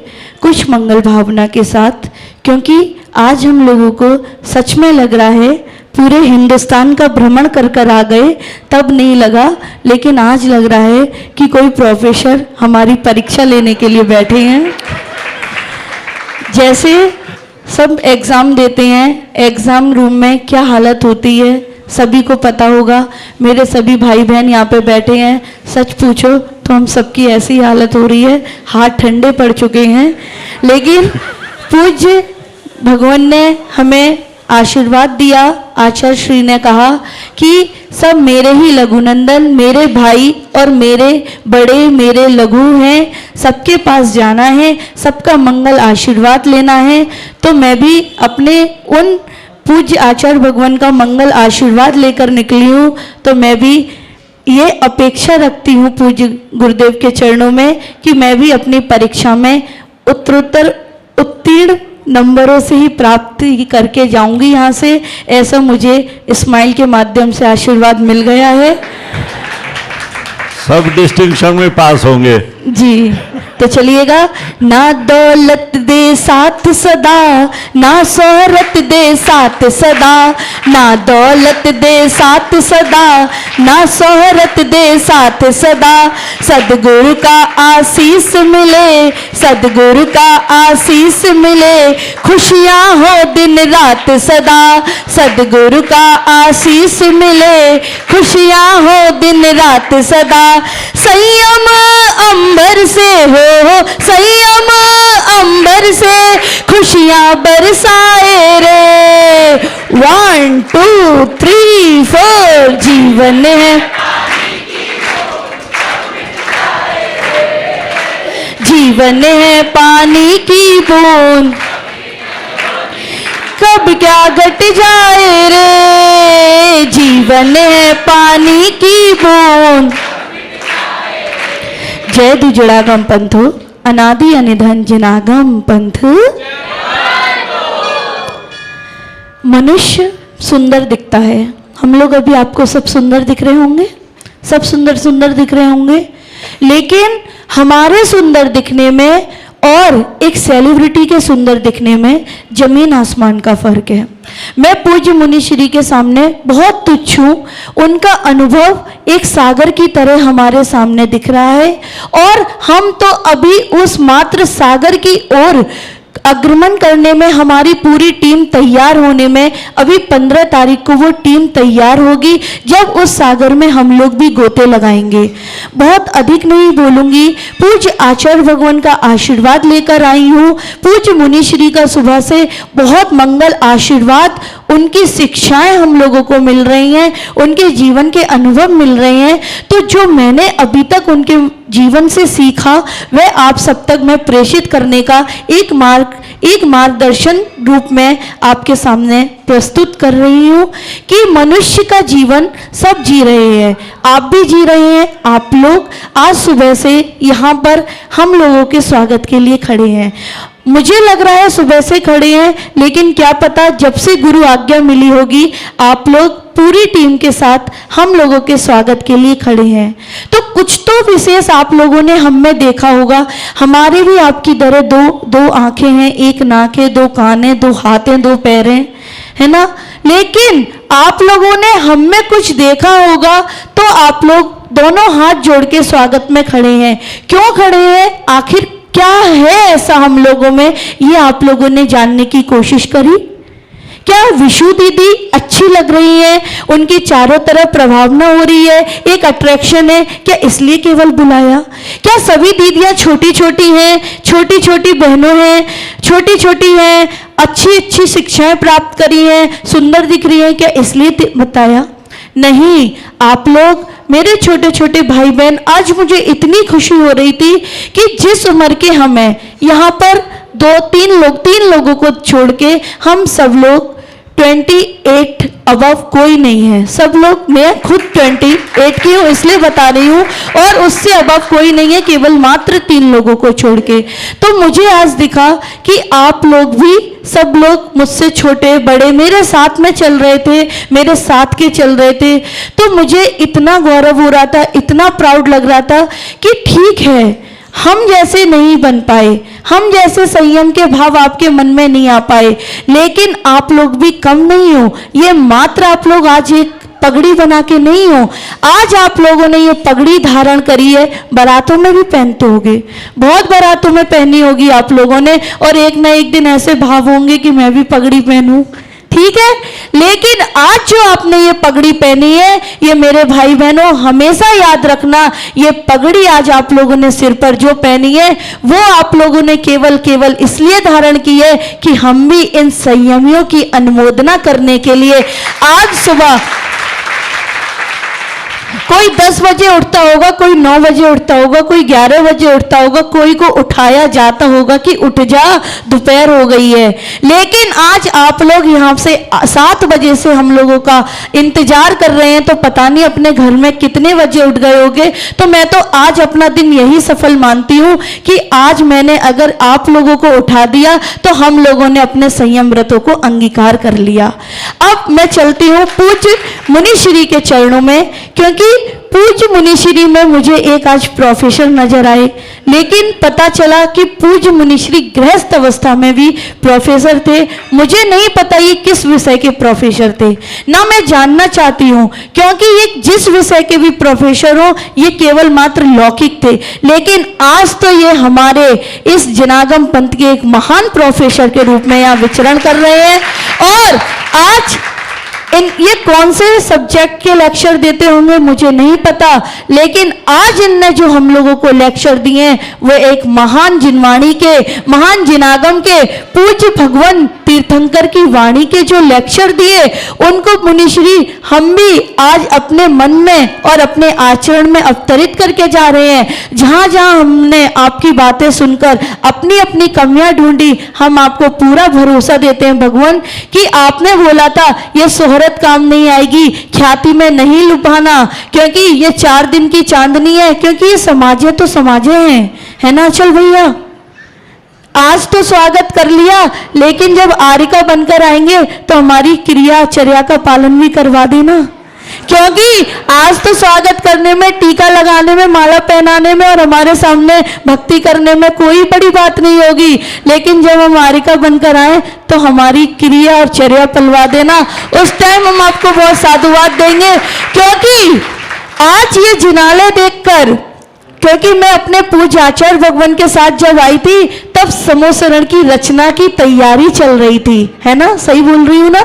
कुछ मंगल भावना के साथ, क्योंकि आज हम लोगों को सच में लग रहा है पूरे हिंदुस्तान का भ्रमण कर कर आ गए, तब नहीं लगा, लेकिन आज लग रहा है कि कोई प्रोफेसर हमारी परीक्षा लेने के लिए बैठे हैं। जैसे सब एग्ज़ाम देते हैं, एग्ज़ाम रूम में क्या हालत होती है सभी को पता होगा। मेरे सभी भाई बहन यहाँ पे बैठे हैं, सच पूछो तो हम सबकी ऐसी हालत हो रही है, हाथ ठंडे पड़ चुके हैं। लेकिन पूज्य भगवान ने हमें आशीर्वाद दिया। आचार्य श्री ने कहा कि सब मेरे ही लघुनंदन, मेरे भाई और मेरे बड़े, मेरे लघु हैं, सबके पास जाना है, सबका मंगल आशीर्वाद लेना है। तो मैं भी अपने उन पूज्य आचार्य भगवान का मंगल आशीर्वाद लेकर निकली हूँ। तो मैं भी ये अपेक्षा रखती हूँ पूज्य गुरुदेव के चरणों में कि मैं भी अपनी परीक्षा में उत्तरोत्तर उत्तीर्ण नंबरों से ही प्राप्ति करके जाऊंगी यहाँ से, ऐसा मुझे स्माइल के माध्यम से आशीर्वाद मिल गया है। सब डिस्टिंक्शन में पास होंगे जी। तो चलिएगा। ना दौलत दे साथ सदा, ना शोहरत दे साथ सदा, ना दौलत दे साथ सदा, ना शोहरत दे साथ सदा। सदगुरु का आशीष मिले, सदगुरु का आशीष मिले, खुशियाँ हो दिन रात सदा। सदगुरु का आशीष मिले, खुशियाँ हो दिन रात सदा। संयम अंबर से हो, संयम अंबर से खुशियां बरसाए रे। 1 2 3 4 जीवन है, जीवन है पानी की बूंद, कब क्या घट जाए रे। जीवन है पानी की बूंद। जय दुजड़ागम पंथ, अनादि अनिधन जिनागम पंथ। मनुष्य सुंदर दिखता है। हम लोग अभी आपको सब सुंदर दिख रहे होंगे, सब सुंदर सुंदर दिख रहे होंगे, लेकिन हमारे सुंदर दिखने में और एक सेलिब्रिटी के सुंदर दिखने में जमीन आसमान का फर्क है। मैं पूज्य मुनि श्री के सामने बहुत तुच्छ हूँ, उनका अनुभव एक सागर की तरह हमारे सामने दिख रहा है, और हम तो अभी उस मात्र सागर की ओर अग्रमण करने में, हमारी पूरी टीम तैयार होने में, अभी 15 तारीख को वो टीम तैयार होगी, जब उस सागर में हम लोग भी गोते लगाएंगे। बहुत अधिक नहीं बोलूंगी, पूज्य आचार्य भगवान का आशीर्वाद लेकर आई हूँ। पूज्य मुनि श्री का सुबह से बहुत मंगल आशीर्वाद, उनकी शिक्षाएं हम लोगों को मिल रही हैं, उनके जीवन के अनुभव मिल रहे हैं। तो जो मैंने अभी तक उनके जीवन से सीखा वह आप सब तक मैं प्रेषित करने का एक मार्गदर्शन रूप में आपके सामने प्रस्तुत कर रही हूँ कि मनुष्य का जीवन सब जी रहे हैं, आप भी जी रहे हैं। आप लोग आज सुबह से यहाँ पर हम लोगों के स्वागत के लिए खड़े हैं। मुझे लग रहा है सुबह से खड़े हैं, लेकिन क्या पता जब से गुरु आज्ञा मिली होगी आप लोग पूरी टीम के साथ हम लोगों के स्वागत के लिए खड़े हैं। तो कुछ तो विशेष आप लोगों ने हम में देखा होगा। हमारे भी आपकी तरह दो आंखें हैं, एक नाक है, 2 कान है, 2 हाथ हैं, 2 पैर हैं, है ना। लेकिन आप लोगों ने हम में कुछ देखा होगा, तो आप लोग दोनों हाथ जोड़ के स्वागत में खड़े हैं। क्यों खड़े हैं? आखिर क्या है ऐसा हम लोगों में, ये आप लोगों ने जानने की कोशिश करी? क्या विशु दीदी अच्छी लग रही है, उनकी चारों तरफ प्रभावना हो रही है, एक अट्रैक्शन है, क्या इसलिए केवल बुलाया? क्या सभी दीदियां छोटी छोटी हैं, छोटी छोटी बहनों हैं, छोटी छोटी हैं, अच्छी अच्छी शिक्षाएं प्राप्त करी हैं, सुंदर दिख रही हैं, क्या इसलिए बताया? नहीं, आप लोग मेरे छोटे छोटे भाई बहन, आज मुझे इतनी खुशी हो रही थी कि जिस उम्र के हम हैं, यहाँ पर तीन लोगों को छोड़ के हम सब लोग 28 अबव कोई नहीं है, सब लोग, मैं खुद 28 की हूँ इसलिए बता रही हूँ, और उससे अबव कोई नहीं है, केवल मात्र 3 लोगों को छोड़ के। तो मुझे आज दिखा कि आप लोग भी, सब लोग मुझसे छोटे बड़े मेरे साथ में चल रहे थे, मेरे साथ के चल रहे थे, तो मुझे इतना गौरव हो रहा था, इतना प्राउड लग रहा था कि ठीक है, हम जैसे नहीं बन पाए, हम जैसे संयम के भाव आपके मन में नहीं आ पाए, लेकिन आप लोग भी कम नहीं हो। ये मात्र आप लोग आज एक पगड़ी बना के नहीं हो, आज आप लोगों ने ये पगड़ी धारण करी है, बारातों में भी पहनते होगे, बहुत बारातों में पहनी होगी आप लोगों ने, और एक ना एक दिन ऐसे भाव होंगे कि मैं भी पगड़ी पहनूं, ठीक है। लेकिन आज जो आपने ये पगड़ी पहनी है, ये मेरे भाई बहनों हमेशा याद रखना, ये पगड़ी आज आप लोगों ने सिर पर जो पहनी है, वो आप लोगों ने केवल इसलिए धारण की है कि हम भी इन संयमियों की अनुमोदना करने के लिए आज सुबह, कोई 10 बजे उठता होगा, कोई 9 बजे उठता होगा, कोई 11 बजे उठता होगा, कोई को उठाया जाता होगा कि उठ जा दोपहर हो गई है, लेकिन आज आप लोग यहाँ से 7 बजे से हम लोगों का इंतजार कर रहे हैं, तो पता नहीं अपने घर में कितने बजे उठ गए होंगे। तो मैं तो आज अपना दिन यही सफल मानती हूँ कि आज मैंने अगर आप लोगों को उठा दिया तो हम लोगों ने अपने संयम व्रतों को अंगीकार कर लिया। अब मैं चलती हूँ पूज्य मुनिश्री के चरणों में, क्योंकि पूज्य मुनिश्री में मुझे एक आज प्रोफेसर नजर आए, लेकिन पता चला कि पूज्य मुनिश्री गृहस्थ अवस्था में भी प्रोफेसर थे। मुझे नहीं पता ये किस विषय के प्रोफेसर थे, ना मैं जानना चाहती हूँ, क्योंकि ये जिस विषय के भी प्रोफेसर हो, ये केवल मात्र लौकिक थे, लेकिन आज तो ये हमारे इस जनागम पंथ के एक महान प्रोफेसर के रूप में यहाँ विचरण कर रहे हैं। और आज ये कौन से सब्जेक्ट के लेक्चर देते होंगे मुझे नहीं पता, लेकिन आज इनने जो हम लोगों को लेक्चर दिए वो एक महान जिनवाणी के, महान जिनागम के पूज्य भगवान तीर्थंकर की वाणी के जो लेक्चर दिए, उनको मुनिश्री हम भी आज अपने मन में और अपने आचरण में अवतरित करके जा रहे हैं। जहां जहां हमने आपकी बातें सुनकर अपनी अपनी कमियां ढूंढी, हम आपको पूरा भरोसा देते हैं भगवान कि आपने बोला था ये शोहरत काम नहीं आएगी, ख्याति में नहीं लुभाना, क्योंकि ये 4 दिन की चांदनी है, क्योंकि ये समाजे तो समाजे हैं, है ना अचल भैया। आज तो स्वागत कर लिया, लेकिन जब आरिका बनकर आएंगे तो हमारी क्रियाचर्या का पालन भी करवा देना, क्योंकि आज तो स्वागत करने में, टीका लगाने में, माला पहनाने में और हमारे सामने भक्ति करने में कोई बड़ी बात नहीं होगी, लेकिन जब हम आरिका बनकर आए तो हमारी क्रिया और चर्या पलवा देना, उस टाइम हम आपको बहुत साधुवाद देंगे। क्योंकि आज ये जिनाले देखकर, क्योंकि मैं अपने पूज्य आचार्य भगवान के साथ जब आई थी तब समोसरण की रचना की तैयारी चल रही थी, है ना, सही बोल रही हूं ना।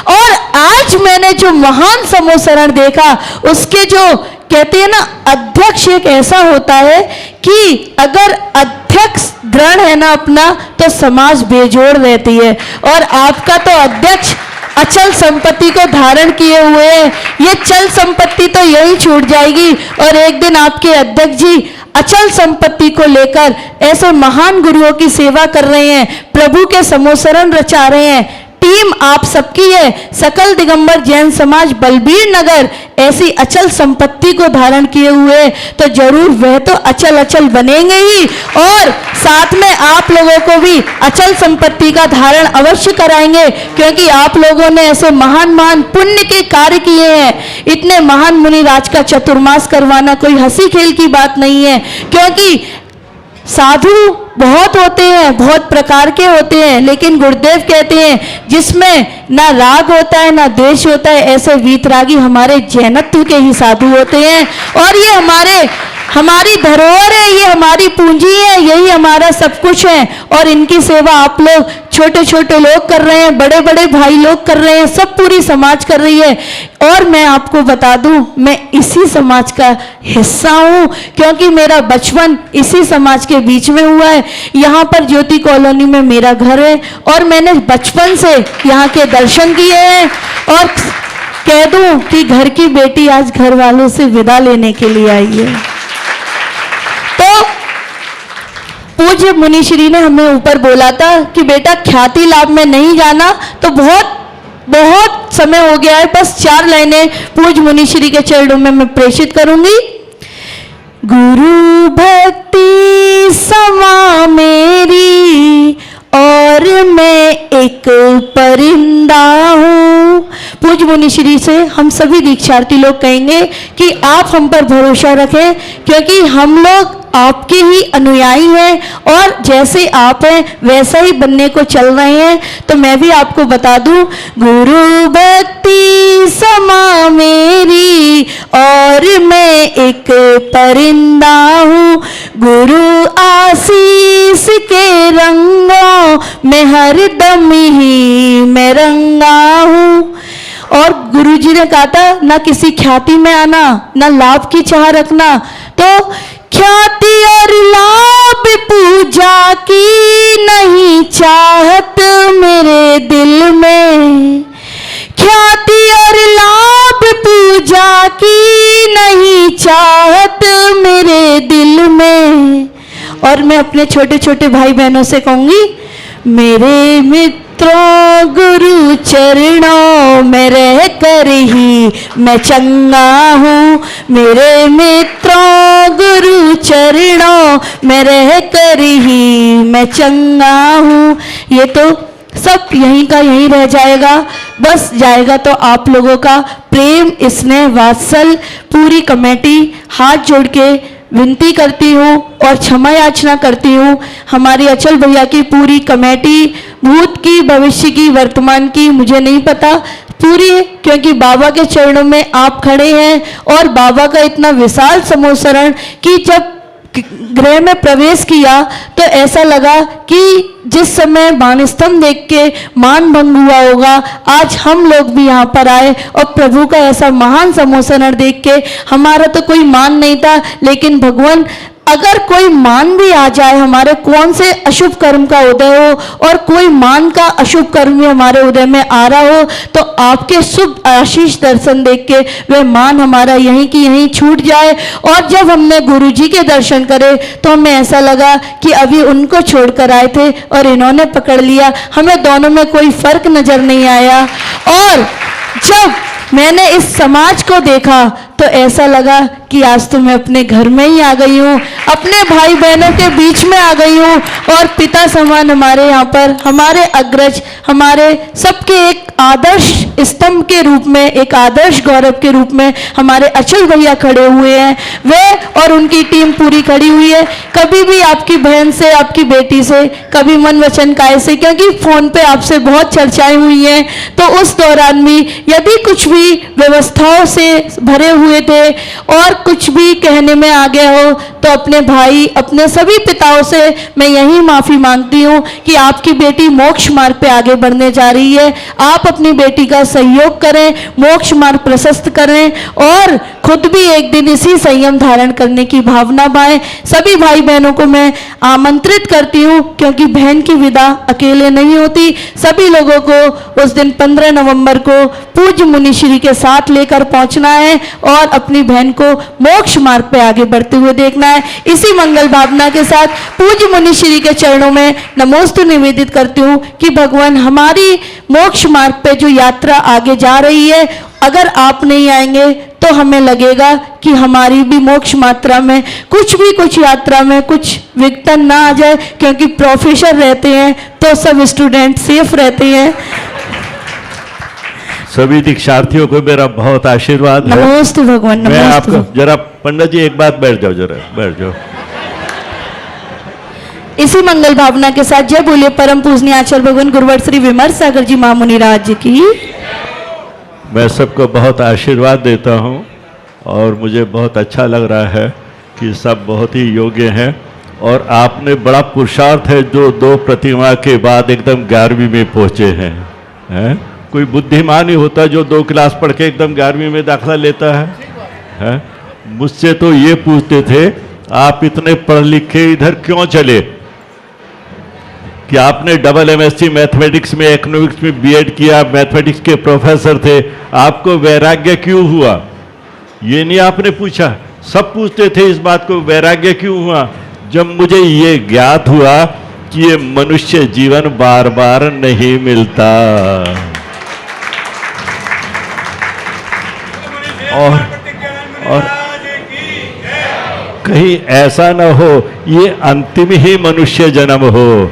और आज मैंने जो महान समोसरण देखा, उसके जो कहते हैं ना अध्यक्ष एक ऐसा होता है कि अगर अध्यक्ष दृढ़ है ना अपना, तो समाज बेजोड़ रहती है, और आपका तो अध्यक्ष अचल संपत्ति को धारण किए हुए हैं। ये चल संपत्ति तो यही छूट जाएगी, और एक दिन आपके अध्यक्ष जी अचल संपत्ति को लेकर ऐसे महान गुरुओं की सेवा कर रहे हैं, प्रभु के समोसरण रचा रहे हैं। टीम आप सबकी है, सकल दिगंबर जैन समाज बलबीर नगर ऐसी अचल संपत्ति को धारण किए हुए, तो जरूर वह तो अचल अचल बनेंगे ही, और साथ में आप लोगों को भी अचल संपत्ति का धारण अवश्य कराएंगे, क्योंकि आप लोगों ने ऐसे महान महान पुण्य के कार्य किए हैं। इतने महान मुनिराज का चतुर्मास करवाना कोई हंसी खेल की बात नहीं है, क्योंकि साधु बहुत होते हैं, बहुत प्रकार के होते हैं, लेकिन गुरुदेव कहते हैं जिसमें ना राग होता है ना द्वेष होता है, ऐसे वीतरागी हमारे जैनत्व के ही साधु होते हैं। और ये हमारे हमारी धरोहर है, ये हमारी पूंजी है, यही हमारा सब कुछ है। और इनकी सेवा आप लोग, छोटे छोटे लोग कर रहे हैं, बड़े बड़े भाई लोग कर रहे हैं, सब पूरी समाज कर रही है। और मैं आपको बता दूं, मैं इसी समाज का हिस्सा हूं, क्योंकि मेरा बचपन इसी समाज के बीच में हुआ है। यहाँ पर ज्योति कॉलोनी में मेरा घर है और मैंने बचपन से यहाँ के दर्शन किए हैं। और कह दूं कि घर की बेटी आज घर वालों से विदा लेने के लिए आई है। तो पूज्य मुनिश्री ने हमें ऊपर बोला था कि बेटा ख्याति लाभ में नहीं जाना, तो बहुत समय हो गया है, बस 4 लाइनें पूज्य मुनिश्री के चरणों में मैं प्रेषित करूंगी। गुरु भक्ति समा मेरी और मैं एक परिंदा हूँ। पूज्य मुनिश्री से हम सभी दीक्षार्थी लोग कहेंगे कि आप हम पर भरोसा रखें, क्योंकि हम लोग आपके ही अनुयायी हैं और जैसे आप हैं वैसा ही बनने को चल रहे हैं। तो मैं भी आपको बता दूं, गुरु भक्ति समा मेरी और मैं एक परिंदा हूँ। गुरु आशीष के रंगों में हरदम ही मैं रंगा हूँ। और गुरुजी ने कहा था, ना किसी ख्याति में आना, ना लाभ की चाह रखना। तो ख्याति और लाभ पूजा की नहीं चाहत मेरे दिल में। ख्याति और लाभ पूजा की नहीं चाहत मेरे दिल में। और मैं अपने छोटे छोटे भाई बहनों से कहूंगी, मेरे मित्रों गुरु चरणों में रह कर ही मैं चंगा हूँ। मेरे मित्रों गुरु चरणों में रह कर ही मैं चंगा हूँ। ये तो सब यहीं का यहीं रह जाएगा, बस जाएगा तो आप लोगों का प्रेम, स्नेह, वात्सल्य। पूरी कमेटी हाथ जोड़ के विनती करती हूँ और क्षमा याचना करती हूँ। हमारी अचल भैया की पूरी कमेटी, भूत की, भविष्य की, वर्तमान की, मुझे नहीं पता पूरी, क्योंकि बाबा के चरणों में आप खड़े हैं। और बाबा का इतना विशाल समोसरण कि जब गृह में प्रवेश किया तो ऐसा लगा कि जिस समय बाणस्तंभ देख के मान भंग हुआ होगा, आज हम लोग भी यहाँ पर आए और प्रभु का ऐसा महान समोसरण देख के हमारा तो कोई मान नहीं था, लेकिन भगवान अगर कोई मान भी आ जाए, हमारे कौन से अशुभ कर्म का उदय हो और कोई मान का अशुभ कर्म भी हमारे उदय में आ रहा हो, तो आपके शुभ आशीष दर्शन देख के वह मान हमारा यहीं की यहीं छूट जाए। और जब हमने गुरुजी के दर्शन करे तो हमें ऐसा लगा कि अभी उनको छोड़कर आए थे और इन्होंने पकड़ लिया, हमें दोनों में कोई फर्क नजर नहीं आया। और जब मैंने इस समाज को देखा तो ऐसा लगा कि आज तो मैं अपने घर में ही आ गई हूँ, अपने भाई बहनों के बीच में आ गई हूँ। और पिता समान हमारे यहाँ पर, हमारे अग्रज, हमारे सबके एक आदर्श स्तंभ के रूप में, एक आदर्श गौरव के रूप में हमारे अचल भैया खड़े हुए हैं। वे और उनकी टीम पूरी खड़ी हुई है। कभी भी आपकी बहन से, आपकी बेटी से, कभी मन वचन काय से, क्योंकि फोन पे आपसे बहुत चर्चाएं हुई हैं, तो उस दौरान भी यदि कुछ भी व्यवस्थाओं से भरे हुए थे और कुछ भी कहने में आ गया हो, तो अपने भाई, अपने सभी पिताओं से मैं यही माफी मांगती हूँ कि आपकी बेटी मोक्ष मार्ग पे आगे बढ़ने जा रही है। आप अपनी बेटी का सहयोग करें, मोक्ष मार्ग प्रशस्त करें और खुद भी एक दिन इसी संयम धारण करने की भावना पाएं। सभी भाई बहनों को मैं आमंत्रित करती हूँ, क्योंकि बहन की विदा अकेले नहीं होती। सभी लोगों को उस दिन 15 नवंबर को पूज्य मुनिश्री के साथ लेकर पहुंचना है और अपनी बहन को मोक्ष मार्ग पे आगे बढ़ते हुए देखना है। इसी मंगल भावना के साथ पूज्य मुनिश्री के चरणों में नमोस्तु निवेदित करती हूँ कि भगवान हमारी मोक्ष मार्ग पे जो यात्रा आगे जा रही है, अगर आप नहीं आएंगे तो हमें लगेगा कि हमारी भी मोक्ष मात्रा में कुछ यात्रा में कुछ विघटन ना आ जाए, क्योंकि प्रोफेसर रहते हैं तो सब स्टूडेंट सेफ रहते हैं। सभी दीक्षार्थियों को मेरा बहुत आशीर्वाद है। नमोस्तु भगवान, मैं नमोस्तु। आपको जरा पंडित जी एक बात बैठ जाओ, जरा बैठ जाओ। इसी मंगल भावना के साथ जय बोलिए परम पूजनीय आचार्य भगवान गुरुवर श्री विमर्श सागर जी महामुनि राज जी की। मैं सबको बहुत आशीर्वाद देता हूँ और मुझे बहुत अच्छा लग रहा है कि सब बहुत ही योग्य हैं और आपने बड़ा पुरुषार्थ है जो 2 प्रतिमा के बाद एकदम 11वीं में पहुँचे हैं। कोई बुद्धिमान ही होता जो 2 क्लास पढ़ के एकदम 11वीं में दाखिला लेता है? मुझसे तो ये पूछते थे आप इतने पढ़ लिख के इधर क्यों चले, कि आपने डबल MSc मैथमेटिक्स में, इकोनॉमिक्स में B.Ed किया, मैथमेटिक्स के प्रोफेसर थे, आपको वैराग्य क्यों हुआ? ये नहीं आपने पूछा। सब पूछते थे इस बात को, वैराग्य क्यों हुआ? जब मुझे ये ज्ञात हुआ कि ये मनुष्य जीवन बार बार नहीं मिलता और कहीं ऐसा ना हो ये अंतिम ही मनुष्य जन्म हो,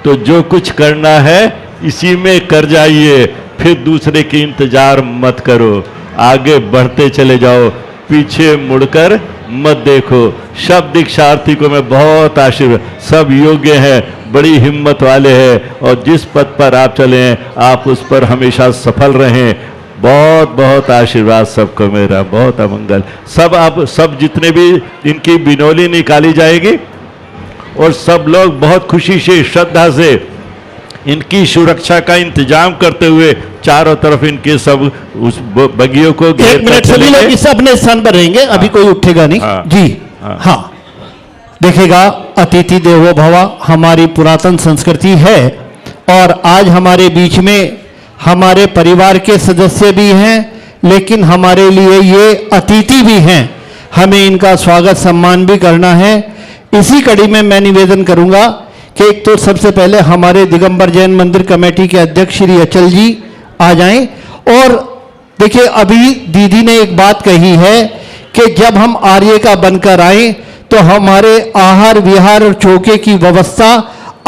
तो जो कुछ करना है इसी में कर जाइए, फिर दूसरे की इंतजार मत करो, आगे बढ़ते चले जाओ, पीछे मुड़कर मत देखो। सब दीक्षार्थी को मैं बहुत आशीर्वाद, सब योग्य हैं, बड़ी हिम्मत वाले हैं और जिस पद पर आप चले हैं आप उस पर हमेशा सफल रहें। बहुत बहुत आशीर्वाद सबको मेरा, बहुत अमंगल। सब आप सब जितने भी इनकी बिनौली निकाली जाएगी और सब लोग बहुत खुशी से श्रद्धा से इनकी सुरक्षा का इंतजाम करते हुए चारों तरफ इनके सब उस बगियों को घेर कर 1 मिनट सभी लोग इस अपने स्थान पर रहेंगे, अभी कोई उठेगा नहीं। जी हाँ, देखिएगा अतिथि देवो भव हमारी पुरातन संस्कृति है और आज हमारे बीच में हमारे परिवार के सदस्य भी हैं, लेकिन हमारे लिए ये अतिथि भी हैं, हमें इनका स्वागत सम्मान भी करना है। इसी कड़ी में मैं निवेदन करूंगा कि एक तो सबसे पहले हमारे दिगंबर जैन मंदिर कमेटी के अध्यक्ष श्री अचल जी आ जाएं। और देखिए अभी दीदी ने एक बात कही है कि जब हम आर्य का बनकर आए तो हमारे आहार विहार और चौके की व्यवस्था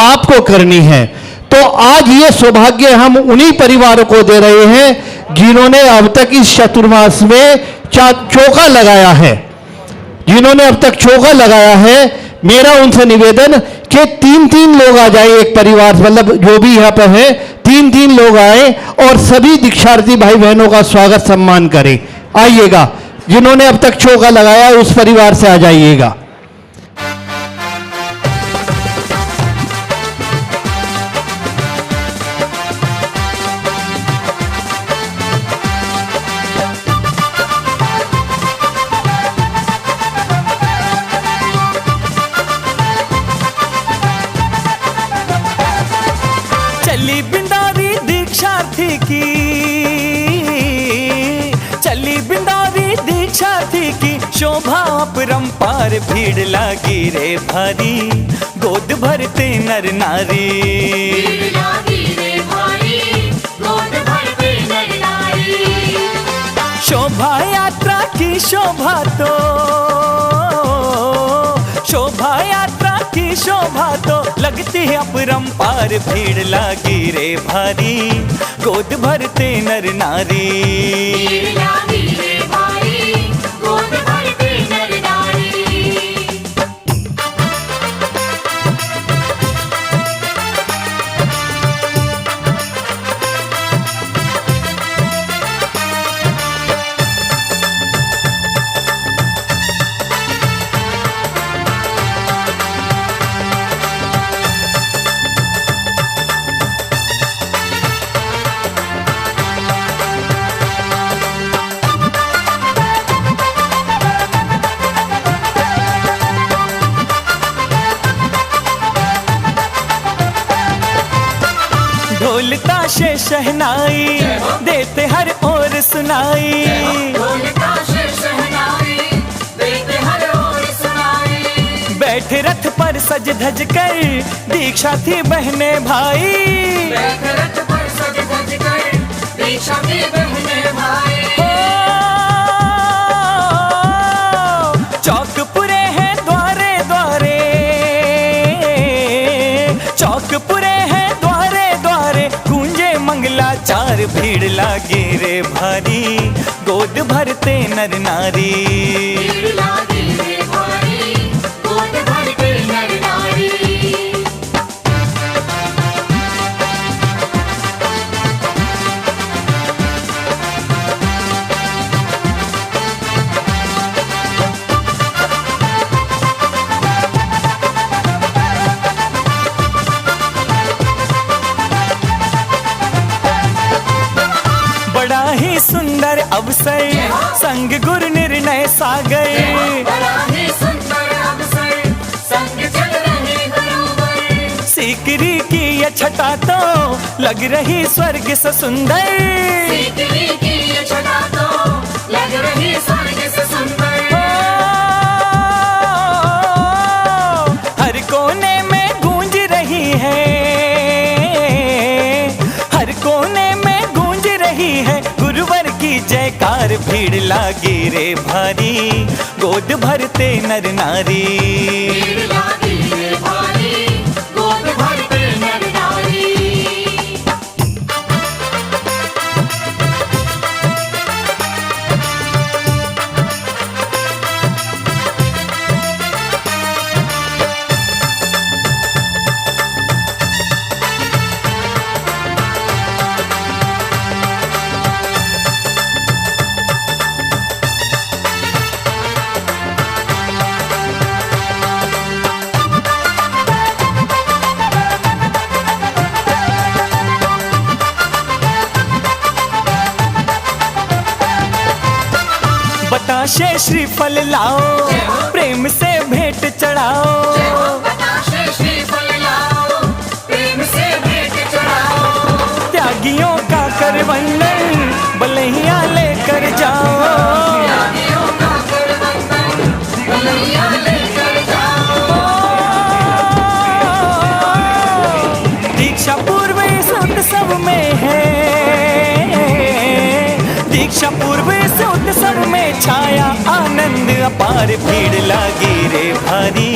आपको करनी है। तो आज ये सौभाग्य हम उन्हीं परिवारों को दे रहे हैं जिन्होंने अब तक इस चतुर्मास में चौका लगाया है, जिन्होंने अब तक चौका लगाया है। मेरा उनसे निवेदन कि 3-3 लोग आ जाए एक परिवार, मतलब जो भी यहाँ पर है 3-3 लोग आए और सभी दीक्षार्थी भाई बहनों का स्वागत सम्मान करें। आइएगा, जिन्होंने अब तक चौका लगाया उस परिवार से आ जाइएगा। चली बिंदारी दीक्षार्थी की, चली बिंदारी दीक्षार्थी की शोभा परंपार, भीड़ लागी रे भारी गोद भरते नर नारी, भीड़ लागी रे भारी गोद भरते नर नारी। शोभा यात्रा की शोभा तो, शोभा यात्रा की शोभा तो लगती है अपरंपार, भीड़ लागी रे भारी गोद भरते नर नारी, भीड़ लागी रे भारी गोद भरते नर नारी। ढोल ताशे शहनाई देते हर ओर सुनाई, ढोल ताशे शहनाई देते हर ओर सुनाई। बैठे रथ पर सज धज कर दीक्षार्थी बहने भाई, बैठे रथ पर सज धज कर दीक्षार्थी बहने भाई। चौक पुरे हैं द्वारे द्वारे, चौक पुरे हैं द्वारे द्वारे, गूंजे मंगलाचार, भीड़ लागी रे भारी गोद भरते नर नारी, भीड़ लागी रे भारी गोद भरते नर नारी। अवसर संग गुरु निर्णय सागर। सीकरी की ये छटा तो लग रही स्वर्ग से सुंदर। हर कोने में गूंज रही है, हर कोने में गूंज रही है गुरुवर की जयकार। भीड़ लागी रे भारी, गोद भरते नर नारी। बताशे श्रीफल लाओ, प्रेम से भेंट चढ़ाओ। त्यागियों का कर वंदन बलैया लेकर जाओ। दीक्षा पूर्व इस उत्सव में है, दीक्षा पूर्व इस उत्सव में छाया आनंद अपार। भीड़ लागी रे भारी,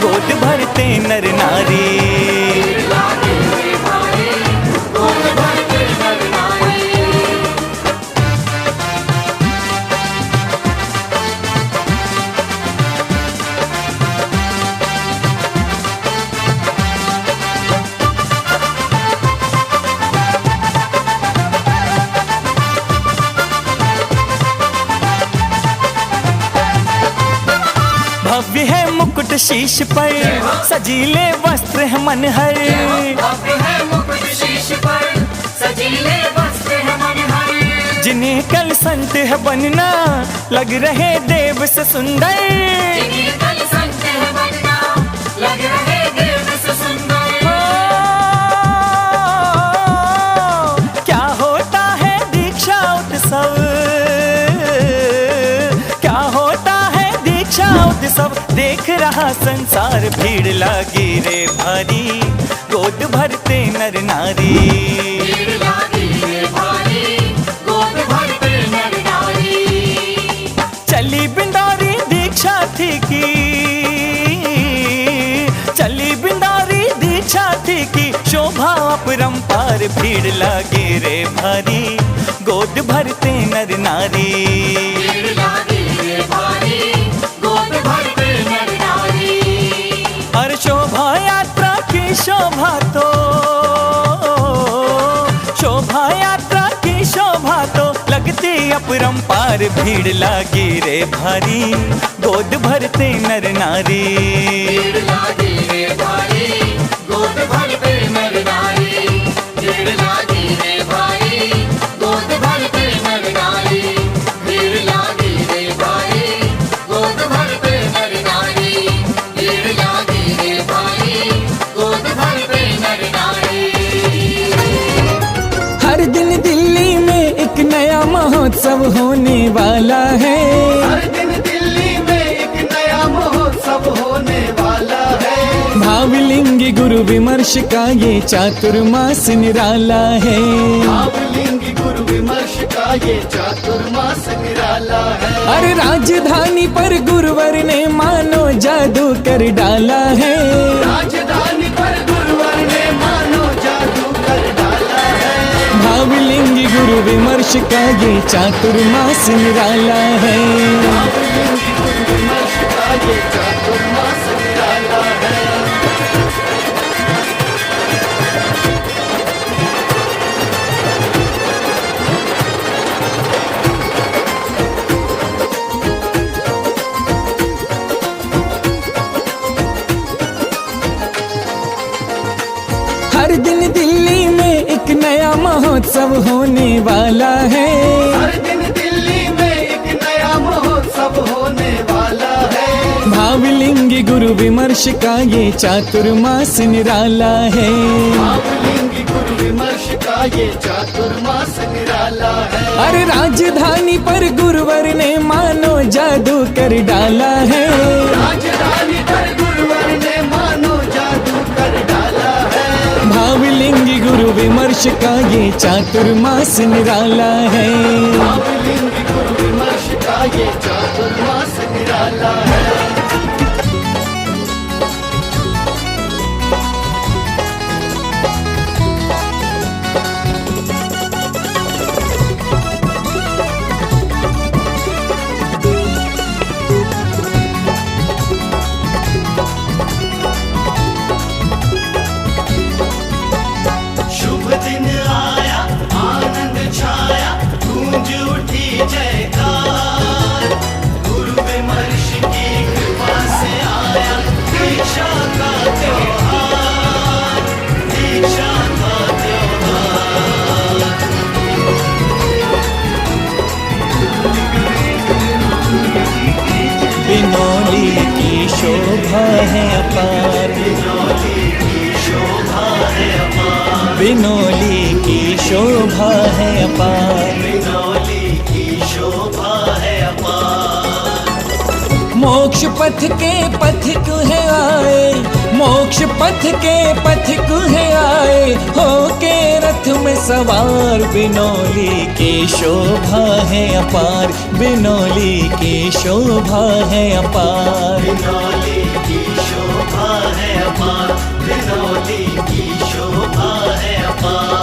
गोद भरते नर नारी। भव्य है मुकुट शीश पर, सजीले वस्त्र है मनहर। जिन्हें कल संत है बनना, लग रहे देव से सुंदर। क्या होता है दीक्षा उत्सव, क्या होता है दीक्षा उत्सव देख रहा संसार। भीड़ लागी रे भारी, गोद भरते नर नारी। चली बिंदारी दीक्षा थी की, चली बिंदारी दीक्षा थी की शोभा अपरंपार। भीड़ लागी रे भारी, गोद भरते नर नारी। हर शोभा यात्रा की शोभा तो, शोभा यात्रा की शोभा तो लगती अपरंपार। भीड़ लागी रे भारी, गोद भरते नर नारी। हर दिन दिल्ली में एक नया महोत्सव होने वाला है। हर दिन दिल्ली में एक नया महोत्सव होने वाला है। भावलिंगी गुरु विमर्श का ये चातुर्मास निराला है। भावलिंगी गुरु विमर्श का ये चातुर्मास निराला है। अरे राजधानी पर गुरुवर ने मानो जादू कर डाला है। राजधानी पर गुरुवर ने मानो जादू कर डाला है। भावलिंगी गुरु विमर्श का ये चातुर्मास निराला है। भावलिंगी गुरु विमर्श का ये चातुर्मास निराला है। हर दिन दिल्ली में एक नया महोत्सव होने वाला है। हर दिन भावलिंगी गुरु विमर्श का ये चातुर्मास निराला है। भावलिंगी गुरु विमर्श का ये चातुर्मास निराला है। अरे राजधानी पर गुरुवर ने मानो जादू कर डाला है। राजधानी पर गुरुवर ने मानो जादू कर डाला है। भावलिंगी गुरु विमर्श का ये चातुर्मास निराला है। भावलिंगी गुरु विमर्श का ये चातुर्मास निराला है। शुभ दिन आया, आनंद छाया, गूंज उठी जयकार। गुरु विमर्श की कृपा से आया दीक्षा का त्योहार, दीक्षा का त्योहार। बिनौली की शोभा है अपार। बिनौली की शोभा है अपार। बिनौली की शोभा है अपार। बिनौली की शोभा है अपार। मोक्ष पथ के पथिक है आए, मोक्ष पथ के पथिक है आए, होके रथ में सवार। बिनौली की शोभा है अपार। बिनौली की शोभा है अपार। बिनौली की शोभा है अपार। बिनौली की शोभा है अपार।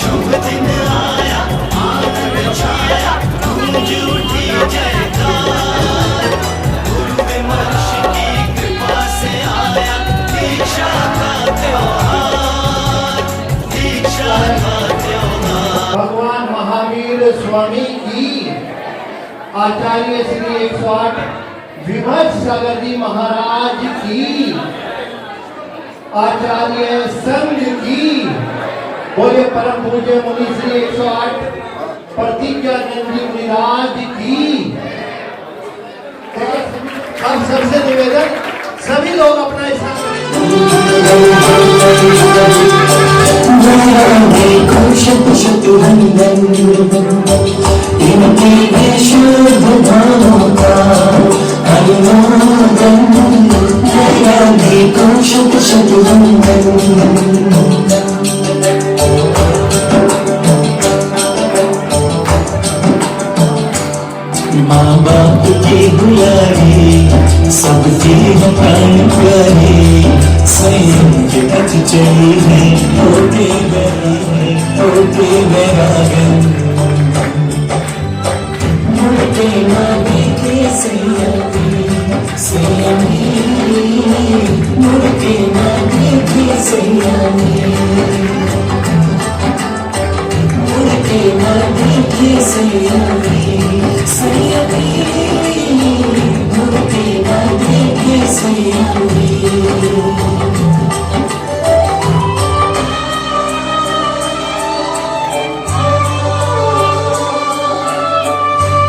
शुभ दिन आया, आनंद छाया, गूंज उठी जयकार। गुरु विमर्श की कृपा से आया दीक्षा का त्योहार, दीक्षा का त्योहार। भगवान महावीर स्वामी की, आचार्य श्री 108 विमर्श सागर जी महाराज की, आचार्य संघ की, बोले परम पूज्य मुनि श्री 108 प्रतिज्ञानंद जी मुनिराज की। अब सबसे निवेदन, सभी लोग अपना हिस्सा माँ बाप की दुलारी, सबकी प्राण प्यारी, संयम के पथ चली है, होके बनी है, होके वैरागन। मुड़के ना देखे संयमी, संयमी, मुड़के ना देखे संयमी, मुड़के ना देखे संयमी, संयमी, मुड़के ना देखे संयमी।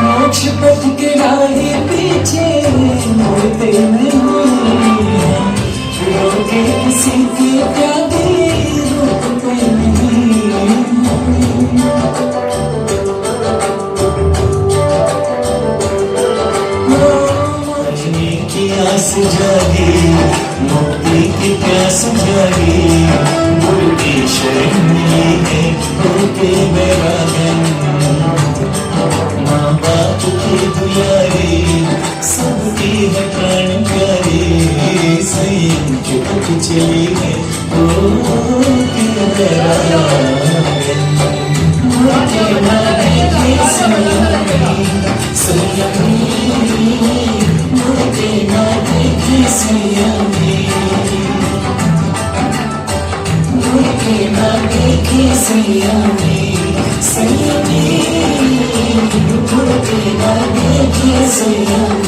मोक्ष पथ के राही पीछे मुड़ते नहीं, रोके किसी के त्यागी रोकते नहीं। की आस जागी, मुक्ति की प्यास जागी, गुरु की शरण मिली है, होके वैरागन। माँ बाप की दुलारी, सबकी है प्राण प्यारी, संयम के पथ चली है, होके वैरागन। मुड़के ना देखे संयमी, संयमी, मुड़के ना देखे संयमी, मुड़के ना देखे संयमी, संयमी, लगेगी संयम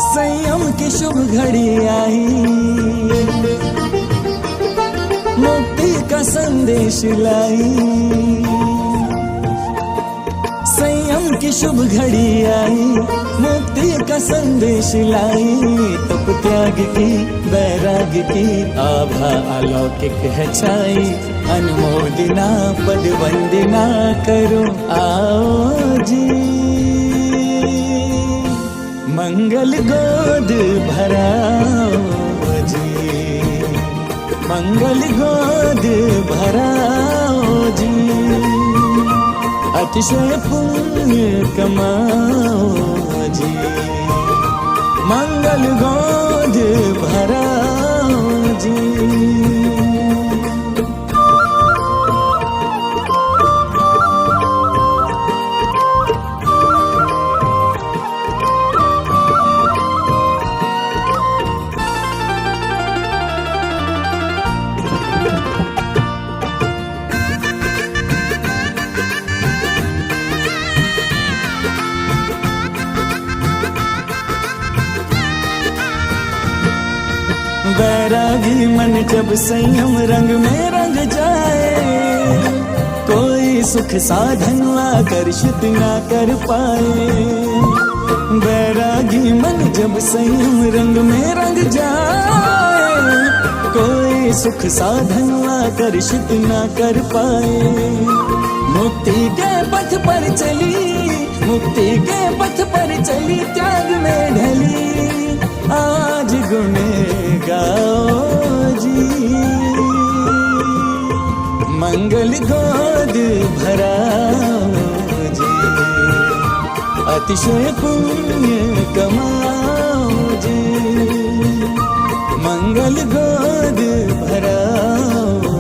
संयम की शुभ घड़ी आई, मुक्ति का संदेश लाई। संयम की शुभ घड़ी आई, मुक्ति का संदेश लाई। तप त्याग की वैराग की आभा अलौकिक है छाई। अनुमोदना पद वंदना करो आओ जी, मंगल गोद भराओ जी, मंगल गोद भराओ जी। अतिशय पुण्य कमाओ जी, मंगल गोद भराओ जी। वैरागी मन जब संयम रंग में रंग जाए, कोई सुख साधन आकर्षित ना कर पाए। वैरागी मन जब संयम रंग में रंग जाए, कोई सुख साधन आकर्षित ना कर पाए। मुक्ति के पथ पर चली, मुक्ति के पथ पर चली, त्याग में ढली। आज गुण गाओ जी, मंगल गोद भराओ जी। अतिशय पुण्य कमाओ जी, मंगल गोद भराओ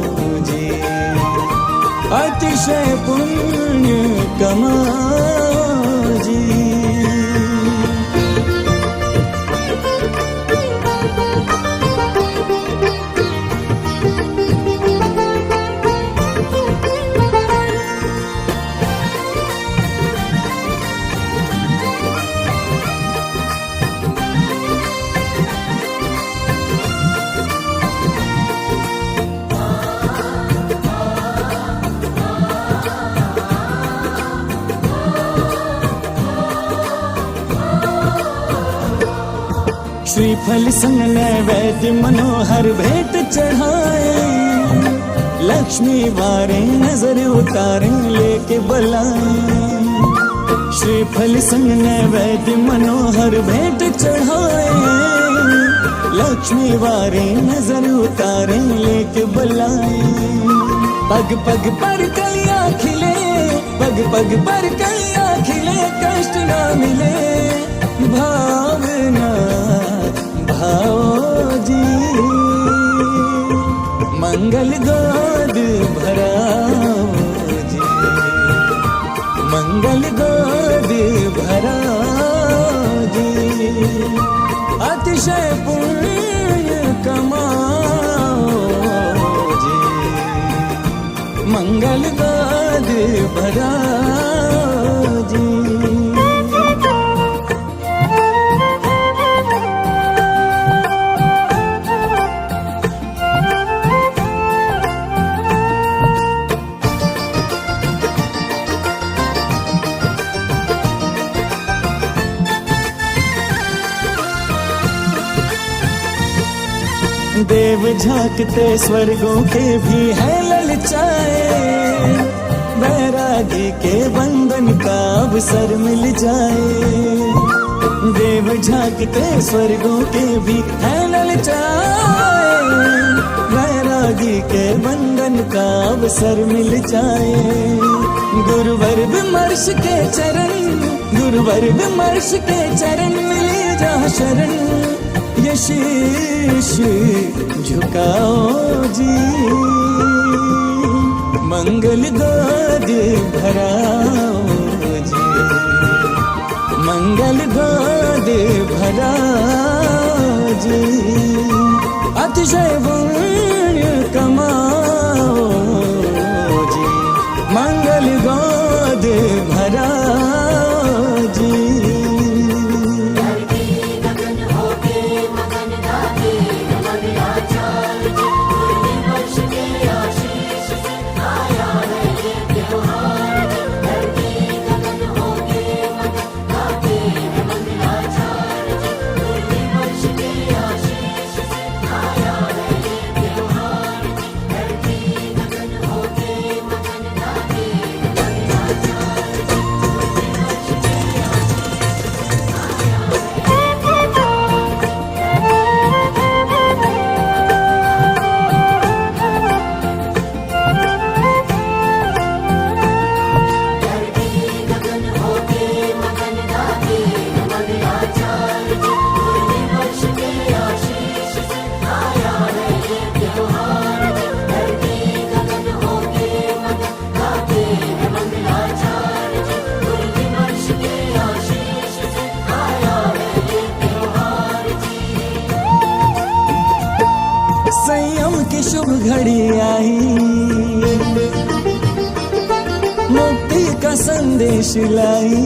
जी। अतिशय पुण्य कमाओ जी। श्रीफल संग नैवेद्य मनोहर भेंट चढ़ाए। लक्ष्मी वारे नजर उतारे लेके बुलाए। श्रीफल संग नैवेद्य मनोहर भेंट चढ़ाए। लक्ष्मी वारे नजर उतारे लेके बुलाए। पग पग पर कलियां खिले, पग पग पर कलियां खिले, कष्ट ना मिले। भावना भाओ जी, मंगल गोद भराओ जी, मंगल गोद भराओ जी, अतिशय पुण्य कमाओ जी, मंगल गोद भराओ जी। देव झांकते स्वर्गों के भी है ललचाए, बैरागी के बंधन का अवसर मिल जाए। देव झांकते स्वर्गों के भी है ललचाए, बैरागी के बंधन का अवसर मिल जाए। गुरुवर विमर्श के चरण, गुरुवर विमर्श के चरण मिले जा शरण, ये शीश झुकाओ जी, मंगल गोद भराओ जी, मंगल गोद भराओ जी, अतिशय पुण्य कमाओ जी, मंगल गोद भराओ जी। संयम की शुभ घड़ी आई, मुक्ति का संदेश लाई।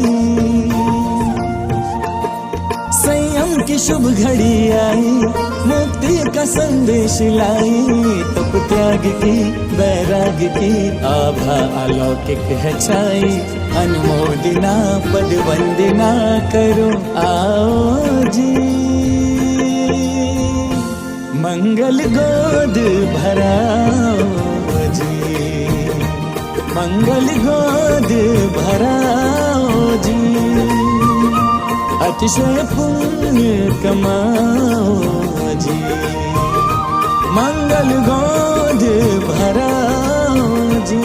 संयम की शुभ घड़ी आई, मुक्ति का संदेश लाई। तप त्याग की वैराग की आभा अलौकिक है छाई। अनुमोदना पद वंदना करो आओ जी, मंगल गोद भराओ जी, मंगल गोद भराओ जी, अतिशय पुण्य कमाओ जी, मंगल गोद भराओ जी।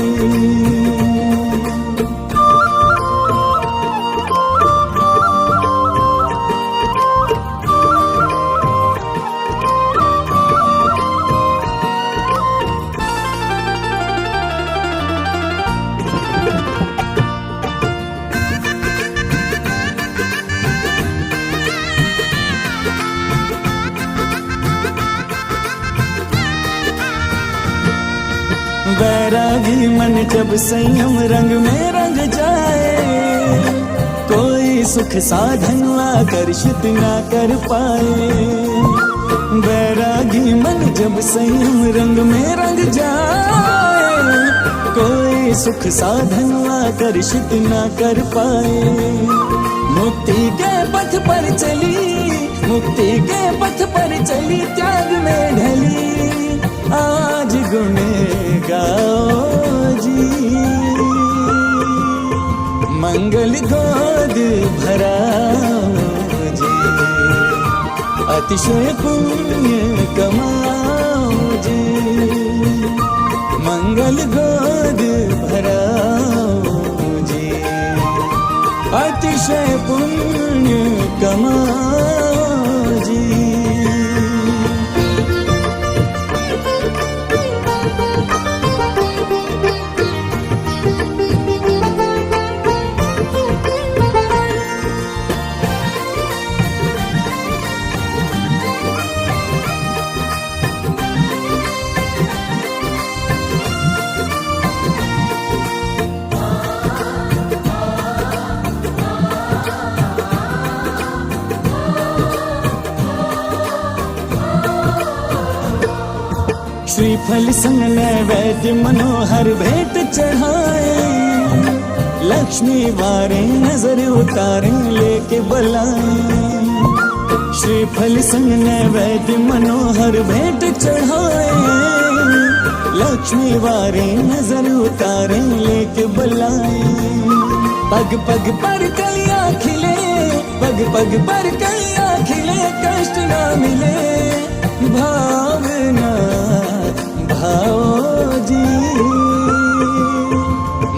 वैरागी मन जब संयम रंग में रंग जाए, कोई सुख साधन आकर्षित ना कर पाए। वैरागी मन जब संयम रंग में रंग जाए, कोई सुख साधन आकर्षित ना कर पाए। मुक्ति के पथ पर चली, मुक्ति के पथ पर चली, त्याग में ढली, आज गुण गाओ जी, मंगल गोद भराओ जी, अतिशय पुण्य कमाओ जी, मंगल गोद भराओ जी, अतिशय पुण्य कमाओ जी। श्रीफल संग नैवेद्य मनोहर भेंट चढ़ाए, लक्ष्मी वारे नजर उतारे लेके बुलाए। श्रीफल संग नैवेद्य मनोहर भेंट चढ़ाए, लक्ष्मी वारे नजर उतारे लेके बुलाए। पग पग पर कलियां खिले, पग पग पर कलियां खिले, कष्ट ना मिले भावना भाओ जी।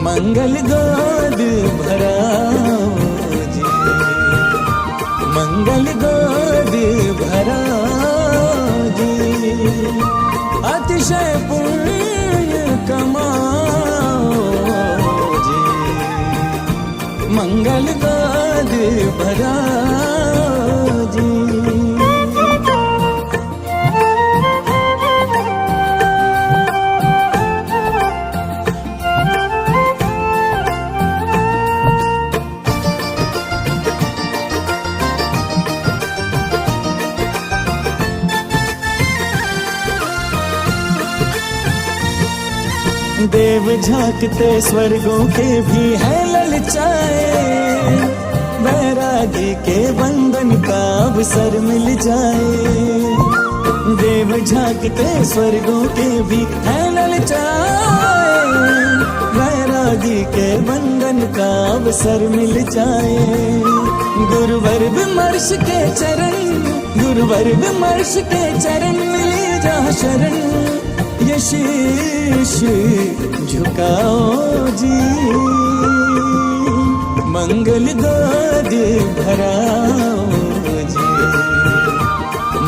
मंगल गोद भराओ जी, मंगल गोद भराओ जी। अतिशय पुण्य कमाओ जी, मंगल गोद भराओ जी। देव झांकते स्वर्गों के भी है ललचाए, वैरागी के बंधन का अवसर मिल जाए। देव झांकते स्वर्गों के भी है ललचाए, वैरागी के बंधन का अवसर मिल जाए। गुरुवर विमर्श के चरण, गुरुवर विमर्श के चरण मिले जहाँ शरण, ये शीश झुकाओ जी। मंगल गोद भराओ जी,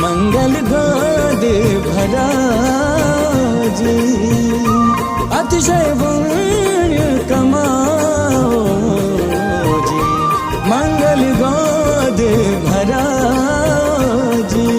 मंगल गोद भराओ जी। अतिशय पुण्य कमाओ जी, मंगल गोद भराओ जी।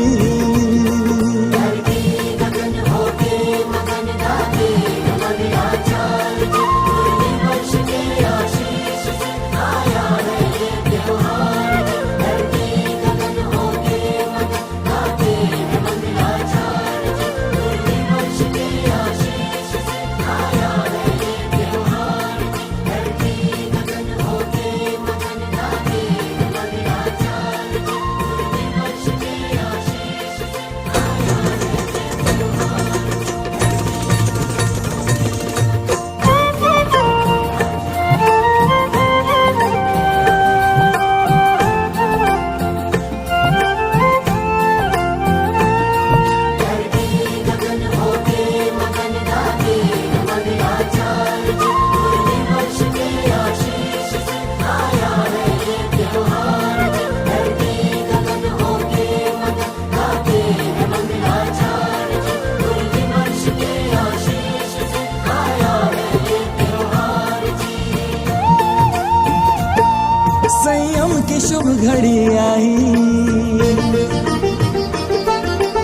शुभ घड़ी आई,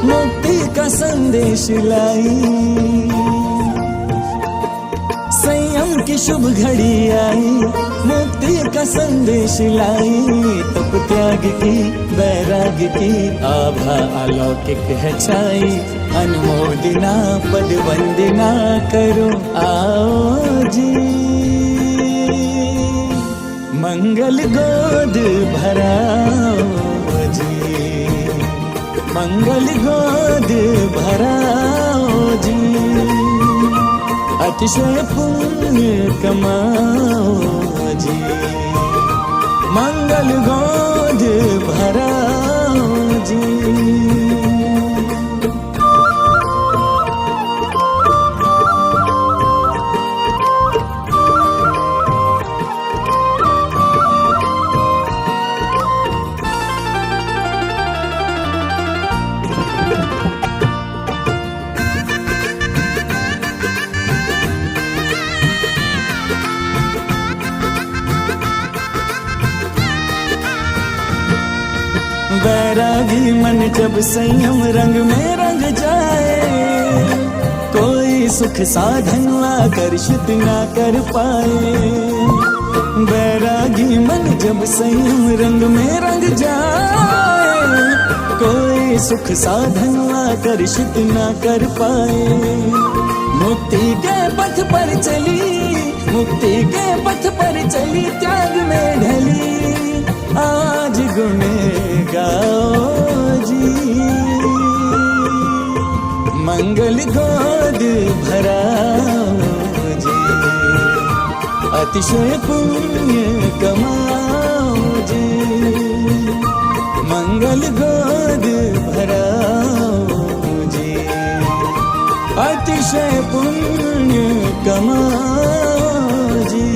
मुक्ति का संदेश लाई। संयम की शुभ घड़ी आई, मुक्ति का संदेश लाई। तप त्याग की वैराग की आभा अलौकिक है छाई। अनुमोदना पद वंदना करो आओ जी, मंगल गोद भराओ जी, मंगल गोद भराओ जी। अतिशय पुण्य कमाओ जी, मंगल गोद भराओ जी। वैरागी मन जब संयम रंग में रंग जाए, कोई सुख साधन आकर्षित ना कर पाए। वैरागी मन जब संयम रंग में रंग जाए, कोई सुख साधन आकर्षित ना कर पाए। मुक्ति के पथ पर चली, मुक्ति के पथ पर चली, त्याग में ढली, आज गुण गाओ जी। मंगल गोद भराओ जी, अतिशय पुण्य कमाओ जी। मंगल गोद भराओ जी, अतिशय पुण्य कमाओ जी।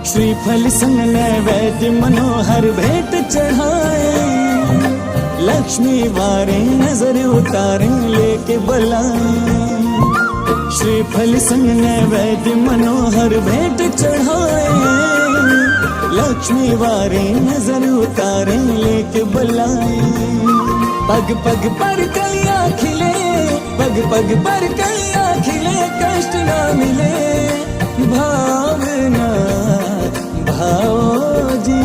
श्रीफल संग नैवेद्य मनोहर भेंट चढ़ाए, लक्ष्मी वारे नजर उतारे लेके बुलाए। श्रीफल संग नैवेद्य मनोहर भेंट चढ़ाए, लक्ष्मी वारे नजर उतारे लेके बुलाए। पग पग पर कलियां खिले, पग पग पर कलियां खिले, कष्ट ना मिले, भावना भाओ जी।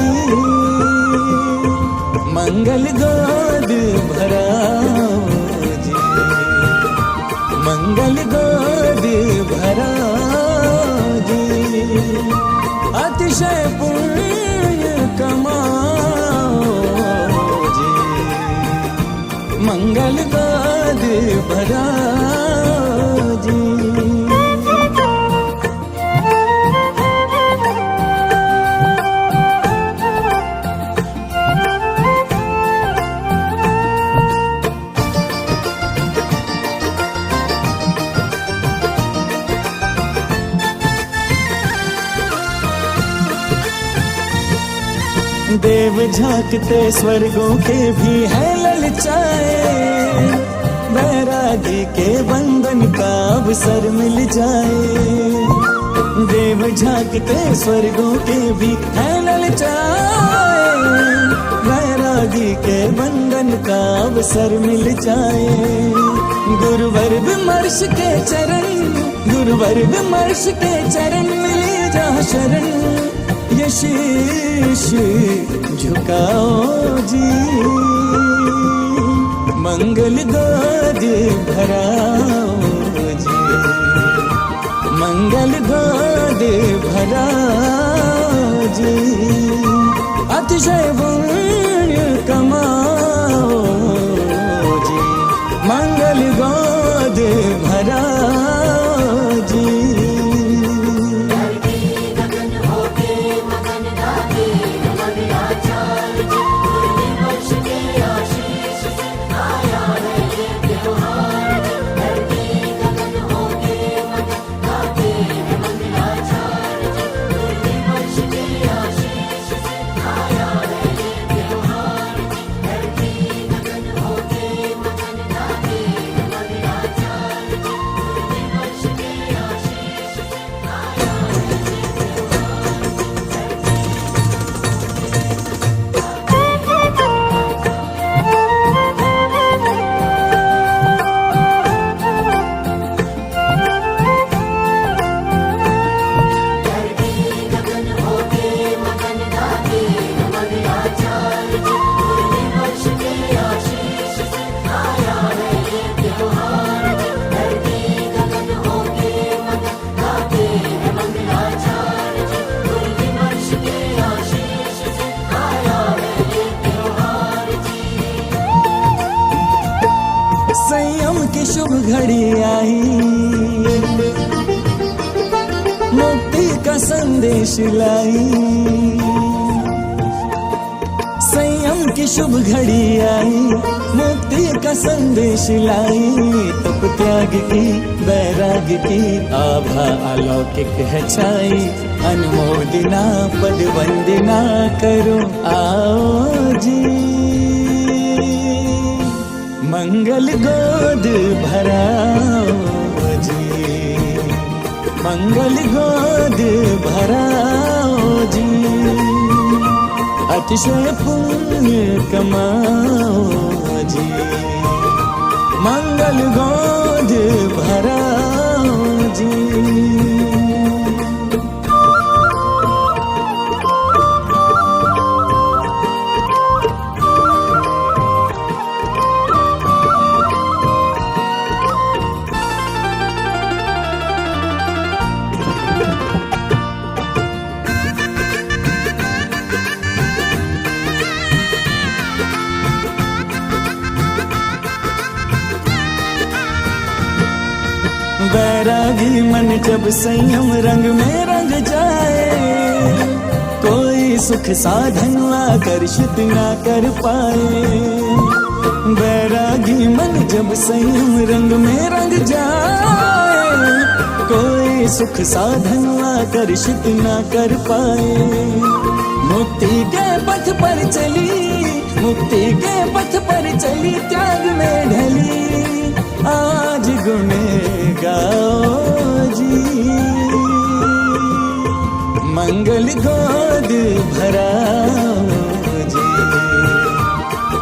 मंगल गोद भराओ जी, मंगल गोद भराओ जी, अतिशय पुण्य कमाओ जी। मंगल गोद भराओ जी। देव झांकते स्वर्गों के भी है ललचाए, बैरागी के बंधन का अवसर मिल जाए। देव झांकते स्वर्गों के भी है ललचाए, बैरागी के बंधन का अवसर मिल जाए। गुरुवर विमर्श के चरण, गुरुवर विमर्श के चरण मिले जा शरण, ये शीश झुकाओ जी। मंगल गोद भराओ जी, मंगल गोद भराओ जी, अतिशय पुण्य कमाओ जी। मंगल गोद भराओ जी। शुभ घड़ी आई, मुक्ति का संदेश लाई। संयम की शुभ घड़ी आई, मुक्ति का संदेश लाई। तप त्याग की वैराग की आभा अलौकिक है छाई। अनुमोदना पद वंदना करो आओ जी, मंगल गोद भराओ जी, मंगल गोद भराओ जी। अतिशय पुण्य कमाओ जी, मंगल गोद भराओ जी। वैरागी मन जब संयम रंग में रंग जाए, कोई सुख साधन आकर्षित ना कर पाए। वैरागी मन जब संयम रंग में रंग जाए, कोई सुख साधन आकर्षित ना कर पाए। मुक्ति के पथ पर चली, मुक्ति के पथ पर चली, त्याग में ढली आज गुण गाओ जी, मंगल गोद भराओ जी।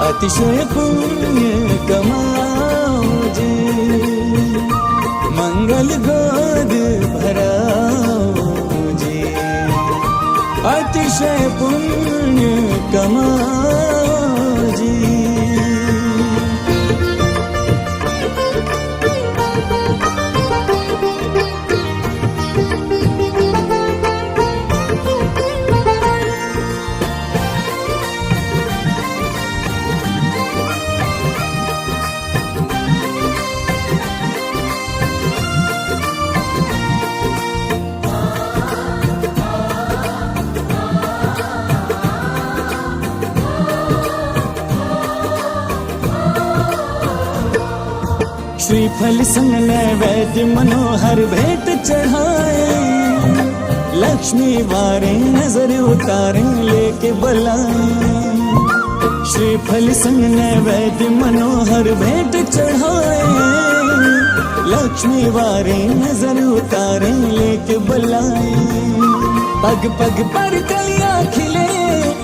अतिशय पुण्य कमाओ जी, मंगल गोद भराओ जी। अतिशय पुण्य कमाओ जी। श्रीफल संग नैवेद्य मनोहर भेंट चढ़ाए, लक्ष्मी वारे नजर उतारे लेके बुलाए। श्रीफल संग नैवेद्य मनोहर भेंट चढ़ाए, लक्ष्मी वारे नजर उतारे लेके बुलाए। पग पग पर कलियां खिले,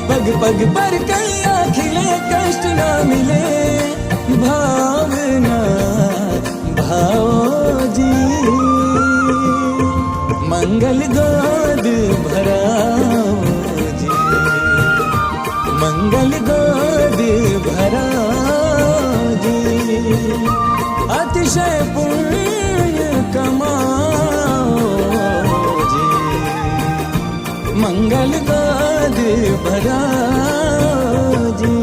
पग पग पर कलियां खिले, कष्ट ना मिले भावना भाओ जी, मंगल गोद भराओ जी, मंगल गोद भराओ जी। अतिशय पुण्य कमाओ जी, मंगल गोद भराओ जी।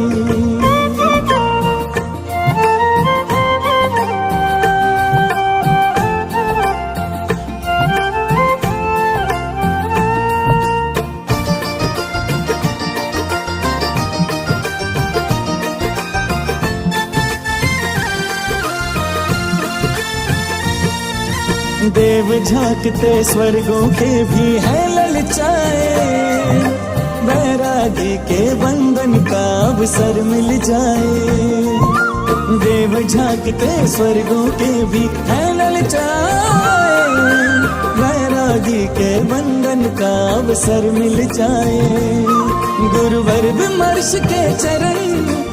देव झांकते स्वर्गों के भी है ललचाए, बैरागी के बंधन का अवसर मिल जाए। देव झांकते स्वर्गों के भी है ललचाए, बैरागी के बंधन का अवसर मिल जाए। गुरुवर विमर्श के चरण,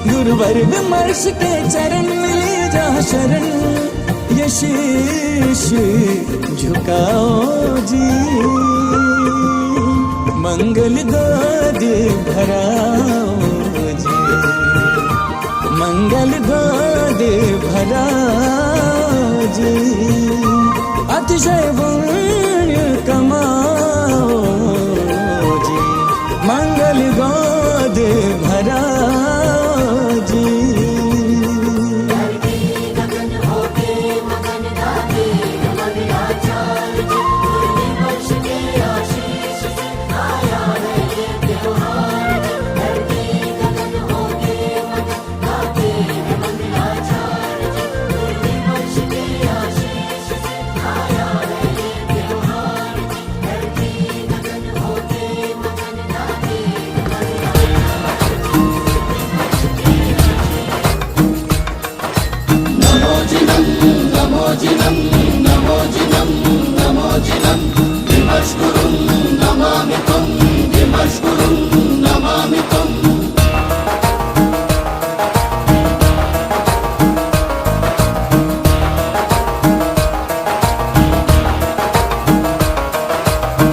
गुरुवर विमर्श के चरण मिले जा शरण, ये शीश झुकाओ जी, मंगल गोद भराओ जी, मंगल गोद भराओ जी। अतिशय पुण्य कमाओ जी, मंगल गोद भराओ जी।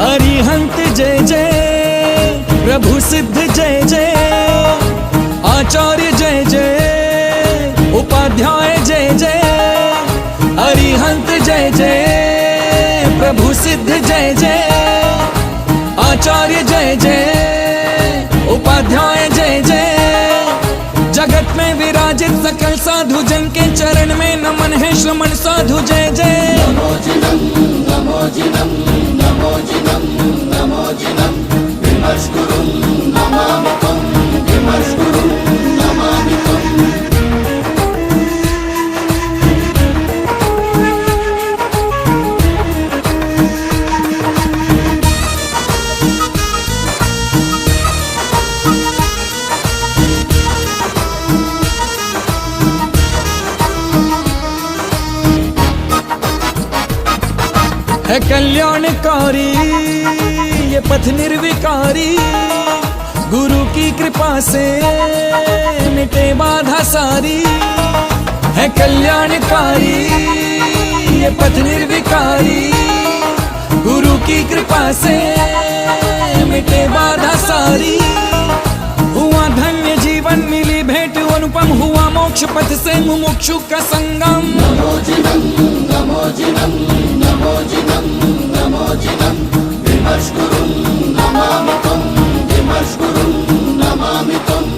अरिहंत जय जय, प्रभु सिद्ध जय जय, आचार्य जय जय, उपाध्याय जय जय, अरिहंत जय जय, प्रभु सिद्ध जय जय, आचार्य जय जय, उपाध्याय जय जय। जगत में विराजित सकल साधु जन के चरण में नमन है, श्रमण साधु जय जय। नमो जिनम नमो जिनम नमो जिनम नमो जिनम विमर्श गुरुं नमामि त्वं, विमर्श गुरुं नमामि त्वं। है कल्याणकारी ये पथ निर्विकारी, गुरु की कृपा से मिटे बाधा सारी। है कल्याणकारी ये पथ निर्विकारी, गुरु की कृपा से मिटे बाधा सारी। हुआ धन्य जीवन मिली भेंट अनुपम, हुआ मोक्ष पथ से मुमुक्षु का संगम। नमो जिनम नमो जिनम नमो जिनम नमो जिनम विमर्श गुरुं नमामि त्वं, विमर्श गुरुं नमामि त्वं।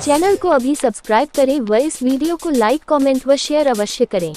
चैनल को अभी सब्सक्राइब करें व इस वीडियो को लाइक कमेंट व शेयर अवश्य करें।